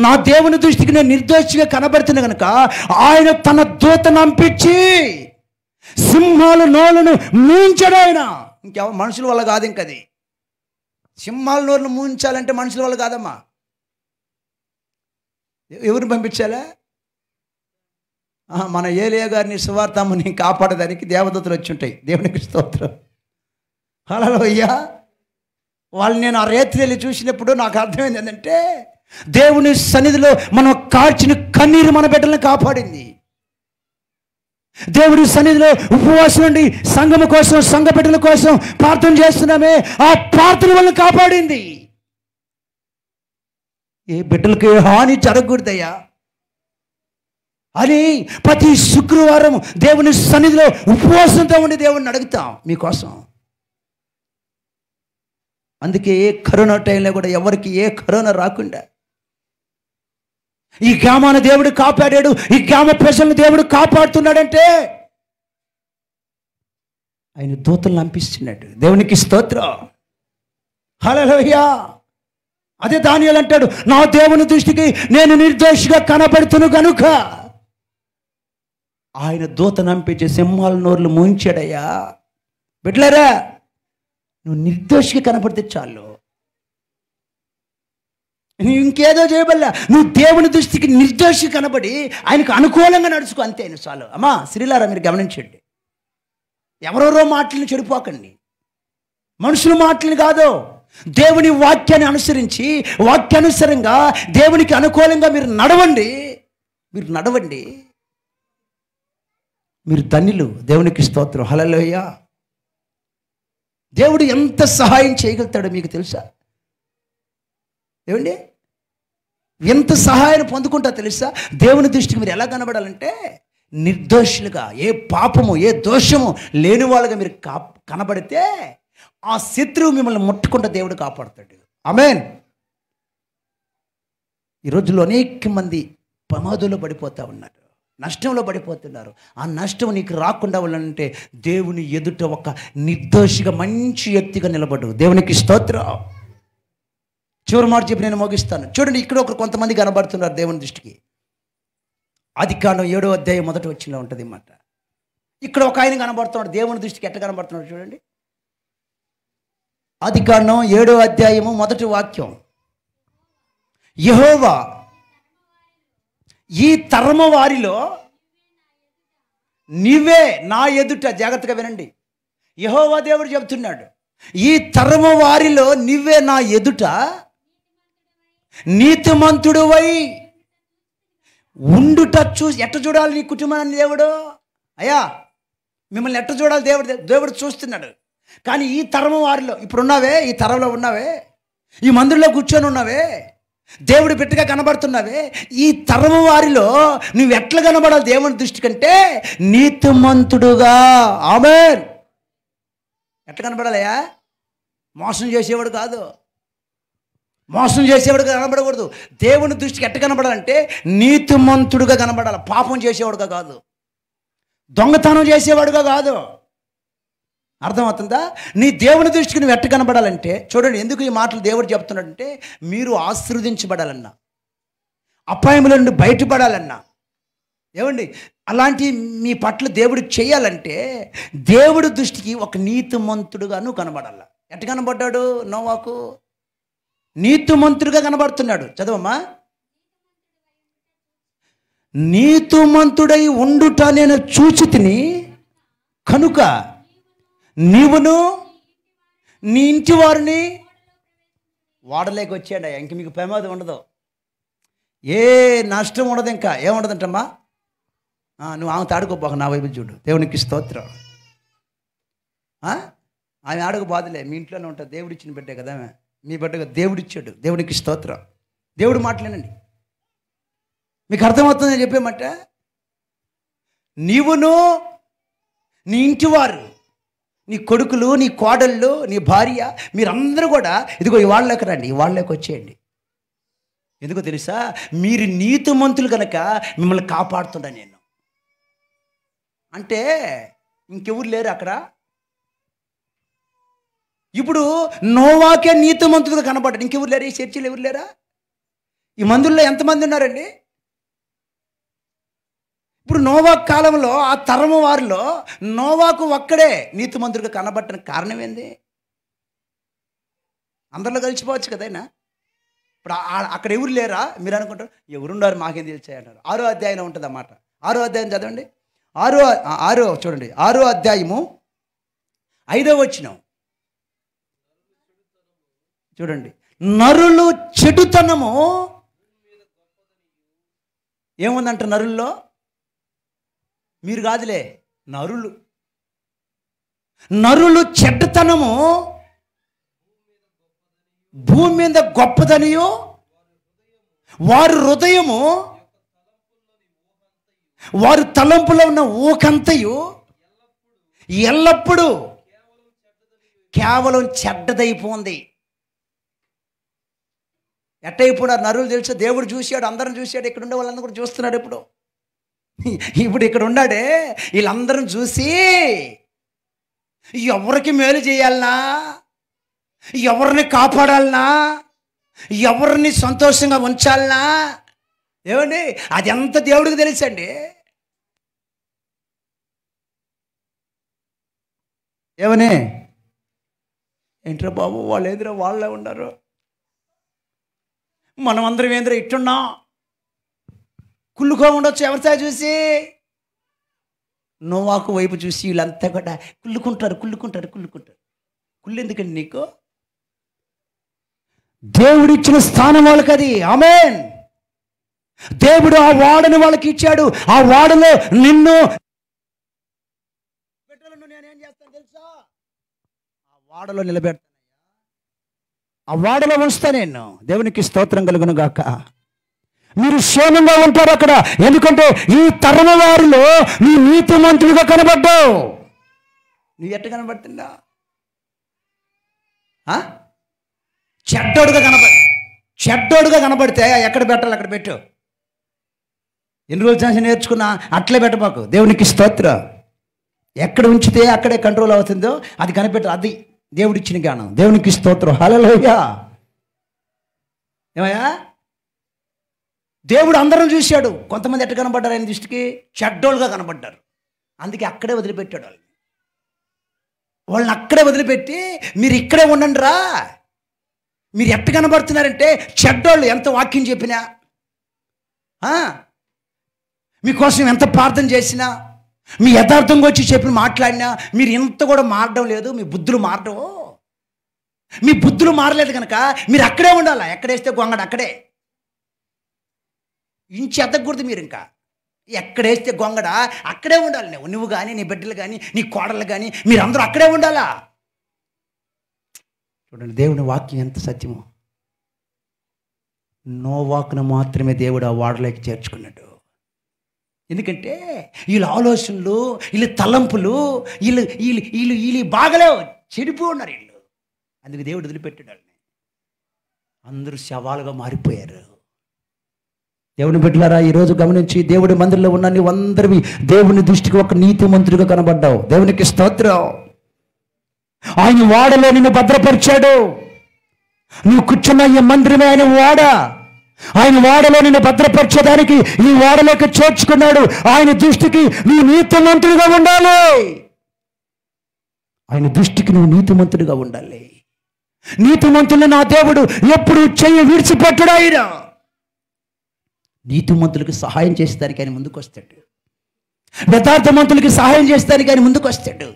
నా దేవుని దృష్టికి నేను నిర్దోషిగా కనబడుతున్నా కనుక ఆయన తన దూతను పంపించి సింహాల నోళ్ళను మూయించాడు. ఆయన ఇంకెవరు మనుషుల వల్ల కాదు. ఇంకది సింహాల నోళ్ళను మూయించాలంటే మనుషుల వల్ల కాదమ్మా. ఎవరిని పంపించాలా? మన ఏలియా గారిని సువార్తమ్మని కాపాడడానికి దేవదూతలు వచ్చి ఉంటాయి. దేవునికి స్తోత్రం. హల్లెలూయా. వాళ్ళు నేను ఆ రేతి వెళ్ళి చూసినప్పుడు నాకు అర్థమైంది ఏంటంటే, దేవుని సన్నిధిలో మనం కార్చిన కన్నీరు మన బిడ్డలను కాపాడింది. దేవుడి సన్నిధిలో ఉపవాసం నుండి సంఘము కోసం, సంఘ బిడ్డల కోసం ప్రార్థన చేస్తున్నామే, ఆ ప్రార్థన వల్ల కాపాడింది. ఏ బిడ్డలకి హాని జరగకూడదయ్యా అని ప్రతి శుక్రవారం దేవుని సన్నిధిలో ఉపవాసంతో ఉండి దేవుడిని అడుగుతాం మీకోసం. అందుకే ఏ కరోనా టైంలో కూడా ఎవరికి ఏ కరోనా రాకుండా ఈ గ్రామాన్ని దేవుడు కాపాడాడు, ఈ గ్రామ ప్రజలను దేవుడు కాపాడుతున్నాడంటే ఆయన దూతలను పంపిస్తున్నాడు. దేవునికి స్తోత్రం. హల్లెలూయా. అదే దానియేలు అంటాడు, నా దేవుని దృష్టికి నేను నిర్దోషిగా కనబడుతును కనుక ఆయన దూతను పంపించి సింహాల నోర్లు మూయించాడయ్యా. బిడ్డలారా, నువ్వు నిర్దోషిగా కనపడితే చాలు, నువ్వు ఇంకేదో చేయబల్లా, నువ్వు దేవుని దృష్టికి నిర్దోషి కనబడి ఆయనకు అనుకూలంగా నడుచుకో, అంతే చాలు. అమ్మా శ్రీలారా, మీరు గమనించండి, ఎవరెవరో మాటలను చెడిపోకండి, మనుషుల మాటలను కాదు, దేవుని వాక్యాన్ని అనుసరించి వాక్యానుసారంగా దేవునికి అనుకూలంగా మీరు నడవండి. మీరు ధన్యులు. దేవునికి స్తోత్రం. హల్లెలూయా. దేవుడు ఎంత సహాయం చేయగలుగుతాడో మీకు తెలుసా? ఏమండి, ఎంత సహాయం పొందుకుంటా తెలుసా? దేవుని దృష్టికి మీరు ఎలా కనబడాలంటే నిర్దోషులుగా, ఏ పాపము ఏ దోషము లేని వాళ్ళగా మీరు కనబడితే ఆ శత్రువు మిమ్మల్ని ముట్టకుండా దేవుడు కాపాడుతాడు. ఆమేన్. ఈ రోజుల్లో అనేక మంది ప్రమాదంలో పడిపోతూ ఉన్నారు, నష్టంలో పడిపోతున్నారు. ఆ నష్టం నీకు రాకుండా ఉండాలంటే దేవుని ఎదుట ఒక నిర్దోషిగా మంచి వ్యక్తిగా నిలబడు. దేవునికి స్తోత్రం. చివరి మాట చెప్పి నేను ముగిస్తాను. చూడండి, ఇక్కడ కొంతమంది కనబడుతున్నారు దేవుని దృష్టికి. ఆదికాండం 7వ అధ్యాయం 1వ వచనంలో ఉంటుంది అన్నమాట. ఇక్కడ ఒక ఆయన కనబడుతున్నాడు, దేవుని దృష్టికి ఎట్లా కనబడుతున్నాడు చూడండి. ఆదికాండం 7వ అధ్యాయము 1వ వాక్యం, యెహోవా ఈ తరము వారిలో నీవే నా ఎదుట, జాగ్రత్తగా వినండి, యెహోవా దేవుడు చెబుతున్నాడు, ఈ తరము వారిలో నీవే నా ఎదుట నీతిమంతుడువై ఉండుట చూసి. ఎట్ట చూడాలి నీ కుటుంబాన్ని దేవుడు? అయ్యా మిమ్మల్ని ఎట్ట చూడాలి దేవుడు చూస్తున్నాడు. కానీ ఈ తరము వారిలో ఇప్పుడున్నావే, ఈ తరంలో ఉన్నావే, ఈ మందిరంలో కూర్చొని ఉన్నావే, దేవుడు బిడ్డగా కనబడుతున్నావే, ఈ తరము వారిలో నువ్వు ఎట్లా కనబడాలి దేవుని దృష్టి కంటే? నీతిమంతుడుగా. ఆమేన్. ఎట్లా కనబడాలయ్యా? మోసం చేసేవాడు కాదు, మోసం చేసేవాడు కనబడకూడదు. దేవుని దృష్టికి ఎట్లా కనబడాలంటే నీతిమంతుడుగా కనబడాలి. పాపం చేసేవాడుగా కాదు, దొంగతనం చేసేవాడుగా కాదు. అర్థమవుతుందా? నీ దేవుని దృష్టికి నువ్వు ఎట్ట కనబడాలంటే, చూడండి ఎందుకు ఈ మాటలు దేవుడు చెప్తున్నాడంటే, మీరు ఆశీర్వదించబడాలన్నా, అపాయముల నుండి బయటపడాలన్నా, ఏమండి అలాంటి మీ పట్ల దేవుడు చేయాలంటే దేవుడి దృష్టికి ఒక నీతిమంతుడుగా నువ్వు కనబడాల. ఎట్ట కనబడ్డాడు నోవాకు? నీతిమంతుడుగా కనబడుతున్నాడు. చదవమ్మా. నీతిమంతుడై ఉండుట నేను చూచి తిని కనుక నీవును నీ ఇంటి వారిని వాడలేక వచ్చాడు. ఇంక మీకు ప్రమాదం ఉండదు, ఏ నష్టం ఉండదు, ఇంకా ఏముండదంటమ్మా. నువ్వు ఆమె ఆడుకోపోక, నా వైపు చూడు. దేవునికి స్తోత్రం. ఆమె ఆడుకోబాదులే, మీ ఇంట్లోనే ఉంటుంది, దేవుడు ఇచ్చిన బిడ్డే కదా, మీ బిడ్డగా దేవుడిచ్చాడు. దేవునికి స్తోత్రం. దేవుడు మాటలేనండి, మీకు అర్థమవుతుందని చెప్పేమాట. నీవును నీ ఇంటివారు, నీ కొడుకులు, నీ కోడళ్ళు, నీ భార్య, మీరందరూ కూడా ఇదిగో ఈ వాళ్ళకి రండి, ఈ వాళ్ళకి వచ్చేయండి. ఎందుకో తెలుసా? మీరు నీతిమంతులు కనుక మిమ్మల్ని కాపాడుతున్నా నేను. అంటే ఇంకెవరు లేరు అక్కడ. ఇప్పుడు నోవాకే నీతిమంతులుగా కనపడ్డాడు, ఇంకెవరు లేరు? ఈ చర్చిలో ఎవరు లేరా? ఈ మందుల్లో ఎంతమంది ఉన్నారండి? ఇప్పుడు నోవాకు కాలంలో ఆ తరము వారిలో నోవాకు ఒక్కడే నీతిమంతుడిగా కనబట్టడానికి కారణం ఏంది? అందరిలో కలిసిపోవచ్చు కదైనా. ఇప్పుడు అక్కడ ఎవరు లేరా మీరు అనుకుంటారు, ఎవరున్నారు మాకేం తెలిసాయి అంటారు. 6వ అధ్యాయంలో ఉంటుంది అన్నమాట. 6వ అధ్యాయం చదవండి. 6వ చూడండి, 6వ అధ్యాయము 5వ వచనం చూడండి. నరులు చెడుతనము ఏముందంట నరుల్లో? మీరు కాదులే, నరులు చెడ్డతనము భూమి మీద గొప్పదనియో వారి హృదయము వారి తలంపులో ఉన్న ఊకంతయు ఎల్లప్పుడూ కేవలం చెడ్డదైపోయింది. ఎట్టయిపోయాడు నరులు తెలుసా? దేవుడు చూశాడు, అందరం చూశాడు, ఇక్కడ ఉండే వాళ్ళందరూ కూడా చూస్తున్నాడు. ఇప్పుడు ఇక్కడ ఉన్నాడే, వీళ్ళందరం చూసి ఎవరికి మేలు చేయాలనా, ఎవరిని కాపాడాలనా, ఎవరిని సంతోషంగా ఉంచాలనా, ఏమండి అది ఎంత దేవుడికి తెలుసండి. ఏమని ఏంట్రా బాబు వాళ్ళు ఎదురా వాళ్ళే ఉన్నారు, మనం అందరం ఏంద్రా ఇట్టున్నాం, కుళ్ళుకో ఉండొచ్చు ఎవరితో చూసి. నోవాకు వైపు చూసి వీళ్ళంతా కూడా కుళ్ళుకుంటారు. కుళ్ళు ఎందుకండి నీకు? దేవుడిచ్చిన స్థానం వాళ్ళకి అది. ఆమేన్. దేవుడు ఆ వాడని వాళ్ళకి ఇచ్చాడు. ఆ వాడలో నిన్ను నేనేం చేస్తాను తెలుసా? ఆ వాడలో నిలబెడతాను, ఆ వాడలో ఉంచుతా నేను. దేవునికి స్తోత్రం కలుగును గాక. మీరు క్షేమంగా ఉంటారు అక్కడ. ఎందుకంటే ఈ తరం వారిలో నీ నీతిమంతుడిగా కనబడ్డావు. నువ్వు ఎట్ట కనబడుతుందా? చెడ్డోడుగా కనబడితే ఎక్కడ పెట్టాలి అక్కడ పెట్టు. ఎన్ని రోజులు చేసి నేర్చుకున్నా అట్లే పెట్టబాకు. దేవునికి స్తోత్రం. ఎక్కడ ఉంచితే అక్కడే కంట్రోల్ అవుతుందో అది కనిపెట్టు. అది దేవుడిచ్చిన జ్ఞానం. దేవునికి స్తోత్రం. హల్లెలూయా. ఏమయ్యా, దేవుడు అందరం చూశాడు. కొంతమంది ఎట్ట కనబడ్డారు ఆయన దృష్టికి? చెడ్డోళ్ళుగా కనబడ్డారు. అందుకే అక్కడే వదిలిపెట్టాడు వాళ్ళని అక్కడే వదిలిపెట్టి మీరు ఇక్కడే ఉండండి రా. మీరు ఎట్ట కనబడుతున్నారంటే చెడ్డోళ్ళు ఎంత వాక్యం చెప్పినా, మీకోసం ఎంత ప్రార్థన చేసినా, మీ యథార్థంగా వచ్చి చెప్పి మాట్లాడినా మీరు ఇంత కూడా మారడం లేదు. మీ బుద్ధులు మారలేదు కనుక మీరు అక్కడే ఉండాలా. ఎక్కడేస్తే గొంగడు అక్కడే ఇంచి ఎద్దకూడదు. మీరు ఇంకా ఎక్కడేస్తే గొంగడ అక్కడే ఉండాలి. నువ్వు కానీ, నీ బిడ్డలు కానీ, నీ కోడళ్ళు కానీ మీరందరూ అక్కడే ఉండాలా. చూడండి దేవుని వాక్యం ఎంత సత్యమో. నోవాకును మాత్రమే దేవుడు ఆ వాడలోకి చేర్చుకున్నాడు. ఎందుకంటే వీళ్ళ ఆలోచనలు, వీళ్ళ తలంపులు, వీళ్ళు బాగాలే చెడిపోయి ఉన్నారు వీళ్ళు. అందుకు దేవుడు వదిలిపెట్టాడు వాళ్ళని. అందరూ శవాలుగా మారిపోయారు. దేవుని బిడ్డలారా, ఈరోజు గమనించి దేవుడి మందిరంలో ఉన్న నీవందరివి దేవుని దృష్టికి ఒక నీతిమంతుడిగా కనబడ్డావు. దేవునికి స్తోత్రం. ఆయన వాడలో నిన్ను భద్రపరిచాడు. నువ్వు కూర్చున్న ఈ మందిరమే ఆయన వాడ. ఆయన వాడలో నిన్ను భద్రపరిచేదానికి ఈ వాడలోకి చేర్చుకున్నాడు. ఆయన దృష్టికి నువ్వు నీతిమంతుడిగా ఉండాలి. ఆయన దృష్టికి నువ్వు నీతిమంతుడిగా ఉండాలి. నీతిమంతులు నా దేవుడు ఎప్పుడు చెయ్యి విడిచిపెట్టడు. ఆయన నీతిమంతులకు సహాయం చేసేదానికి ఆయన ముందుకు వస్తాడు. యథార్థమంతులకి సహాయం చేసేదానికి ఆయన ముందుకు వస్తాడు.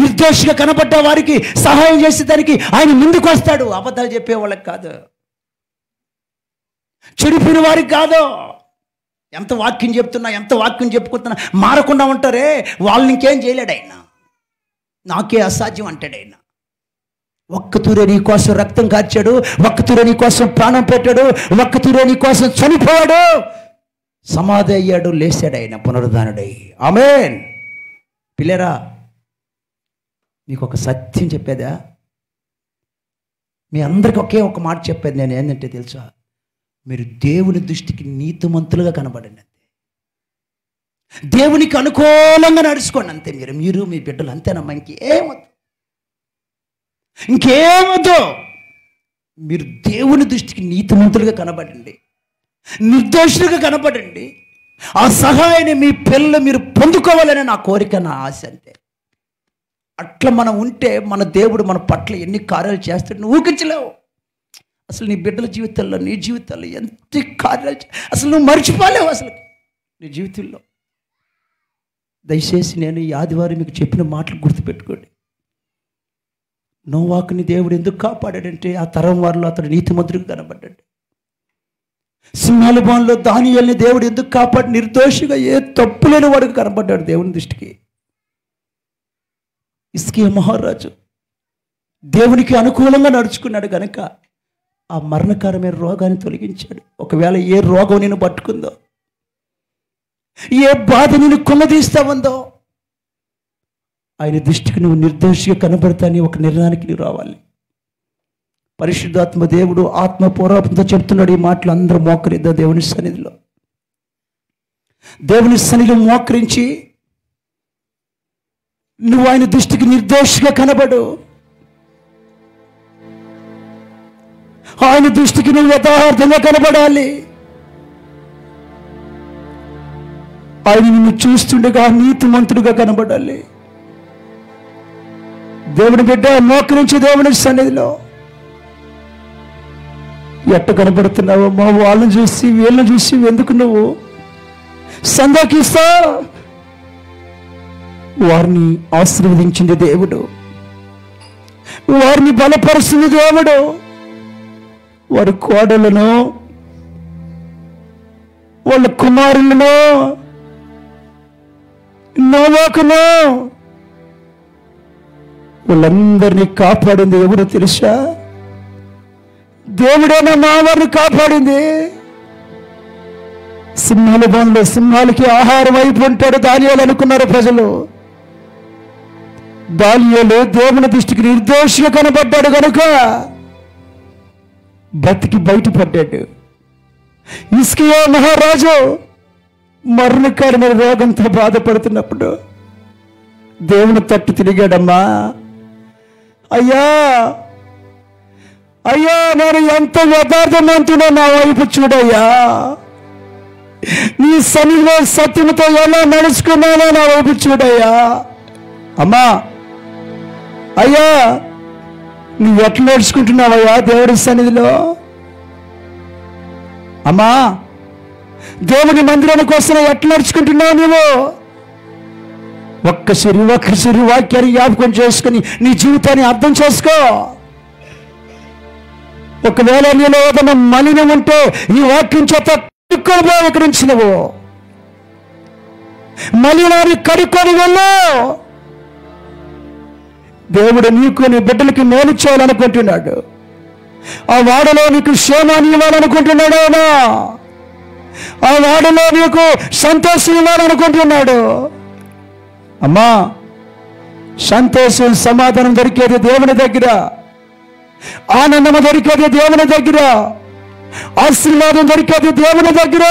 నిర్దోషిగా కనబడ్డ వారికి సహాయం చేసేదానికి ఆయన ముందుకు వస్తాడు. అబద్ధాలు చెప్పే వాళ్ళకి కాదు, చెడిపోయిన వారికి కాదు. ఎంత వాక్యం చెప్తున్నా, ఎంత వాక్యం చెప్పుకుంటున్నా మారకుండా ఉంటారే వాళ్ళని ఇంకేం చేయలేడు ఆయన. నాకే అసాధ్యం అంటాడు ఆయన. ఒక్కతూరే నీ కోసం రక్తం కార్చాడు, ఒక్కతూరే నీ కోసం ప్రాణం పెట్టాడు, ఒక్కతూరే నీ కోసం చనిపోయాడు, సమాధి అయ్యాడు, లేచాడు ఆయన పునరుద్ధానుడై. ఆమేన్. పిల్లరా, మీకు ఒక సత్యం చెప్పేదా? మీ అందరికి ఒకే ఒక మాట చెప్పేది నేను. ఏంటంటే తెలుసా, మీరు దేవుని దృష్టికి నీతిమంతులుగా కనబడండి అంతే. దేవునికి అనుకూలంగా నడుచుకోండి అంతే. మీరు మీ బిడ్డలు అంతేనమ్మా, ఇంకేమొద్దు. మీరు దేవుని దృష్టికి నీతిమంతులుగా కనబడండి, నిర్దోషులుగా కనబడండి. ఆ సహాయాన్ని మీ పిల్లలు మీరు పొందుకోవాలని నా కోరిక, నా ఆశ అంతే. అట్లా మనం ఉంటే మన దేవుడు మన పట్ల ఎన్ని కార్యాలు చేస్తాడు నువ్వు ఊహించలేవు. అసలు నీ బిడ్డల జీవితాల్లో, నీ జీవితాల్లో ఎంత కార్యాలు అసలు నువ్వు మర్చిపోలేవు అసలు నీ జీవితంలో. దయచేసి నేను ఈ ఆదివారం మీకు చెప్పిన మాటలు గుర్తుపెట్టుకోండి. నోవాకుని దేవుడు ఎందుకు కాపాడాడంటే ఆ తరం వారిలో అతడు నీతిమంతుడిగా కనబడ్డాడు. సింహాల బాణలో దానియేలుని దేవుడు ఎందుకు కాపాడి నిర్దోషిగా ఏ తప్పు లేని వాడికి కనబడ్డాడు దేవుని దృష్టికి. హిజ్కియా మహారాజు దేవునికి అనుకూలంగా నడుచుకున్నాడు కనుక ఆ మరణకరమైన రోగాన్ని తొలగించాడు. ఒకవేళ ఏ రోగం నేను పట్టుకుందో, ఏ బాధ నేను కొమ్మదీస్తా ఉందో, ఆయన దృష్టికి నువ్వు నిర్దోషిగా కనబడతాని ఒక నిర్ణయానికి నువ్వు రావాలి. పరిశుద్ధాత్మ దేవుడు ఆత్మ పోరాటంతో చెప్తున్నాడు ఈ మాటలు. అందరూ మోకరిద్దా దేవుని సన్నిధిలో. దేవుని సన్నిధిలో మోకరించి నువ్వు ఆయన దృష్టికి నిర్దోషిగా కనబడు. ఆయన దృష్టికి నువ్వు యథార్థంగా కనబడాలి. ఆయన నిన్ను చూస్తుండగా నీతిమంతుడిగా కనబడాలి. దేవుని బిడ్డ మోకరించి దేవుని సన్నిధిలో ఎట్ట కనబడుతున్నావు? మా వాళ్ళని చూసి వీళ్ళని చూసి ఎందుకు నువ్వు సందేహిస్తా? వారిని ఆశీర్వదించింది దేవుడు, వారిని బలపరుస్తుంది దేవుడు. వారి కోడలను, వాళ్ళ కుమారులను, నోవాకును, వాళ్ళందరినీ కాపాడింది ఎవరో తెలుసా? దేవుడైనా మా వారిని కాపాడింది. సింహాల బాణలో సింహాలకి ఆహారం అయిపోంటాడు దానియేలు అనుకున్నారు ప్రజలు. దానియేలు దేవుని దృష్టికి నిర్దోషిగా కనబడ్డాడు కనుక బతికి బయటపడ్డాడు. హిజ్కియా మహారాజు మరణకరమైన రోగంతో బాధపడుతున్నప్పుడు దేవుని తట్టు తిరిగాడమ్మా. అయ్యా అయ్యా, నేను ఎంత యథార్థమంతుడో నా వైపు చూడయ్యా. నీ సన్నిధిలో సత్యముతో ఎలా నడుచుకున్నానో నా వైపు చూడయ్యా. అమ్మా, అయ్యా, నువ్వు ఎట్లా నడుచుకుంటున్నావయ్యా దేవుడి సన్నిధిలో? అమ్మా, దేవుని మందిరానికి వస్తున్నా ఎట్లా నడుచుకుంటున్నావు నువ్వు? ఒక్కసారి వాక్యాన్ని జ్ఞాపకం చేసుకుని నీ జీవితాన్ని అర్థం చేసుకో. ఒకవేళ నీలో ఏదైనా మలినం ఉంటే ఈ వాక్యం చేత కడుక్కొని ఇక్కడి నుంచి నువ్వు మలినాన్ని కడుక్కొని వెళ్ళు. దేవుడు నీకు నీ బిడ్డలకి మేలు చేయాలనుకుంటున్నాడు. ఆ వాడలో నీకు క్షేమాన్ని ఇవ్వాలనుకుంటున్నాడు. ఆ వాడలో నీకు సంతోషం ఇవ్వాలనుకుంటున్నాడు. అమ్మా, సంతోషం సమాధానం దొరికేది దేవుని దగ్గర, ఆనందం దొరికేది దేవుని దగ్గర, ఆశీర్వాదం దొరికేది దేవుని దగ్గర.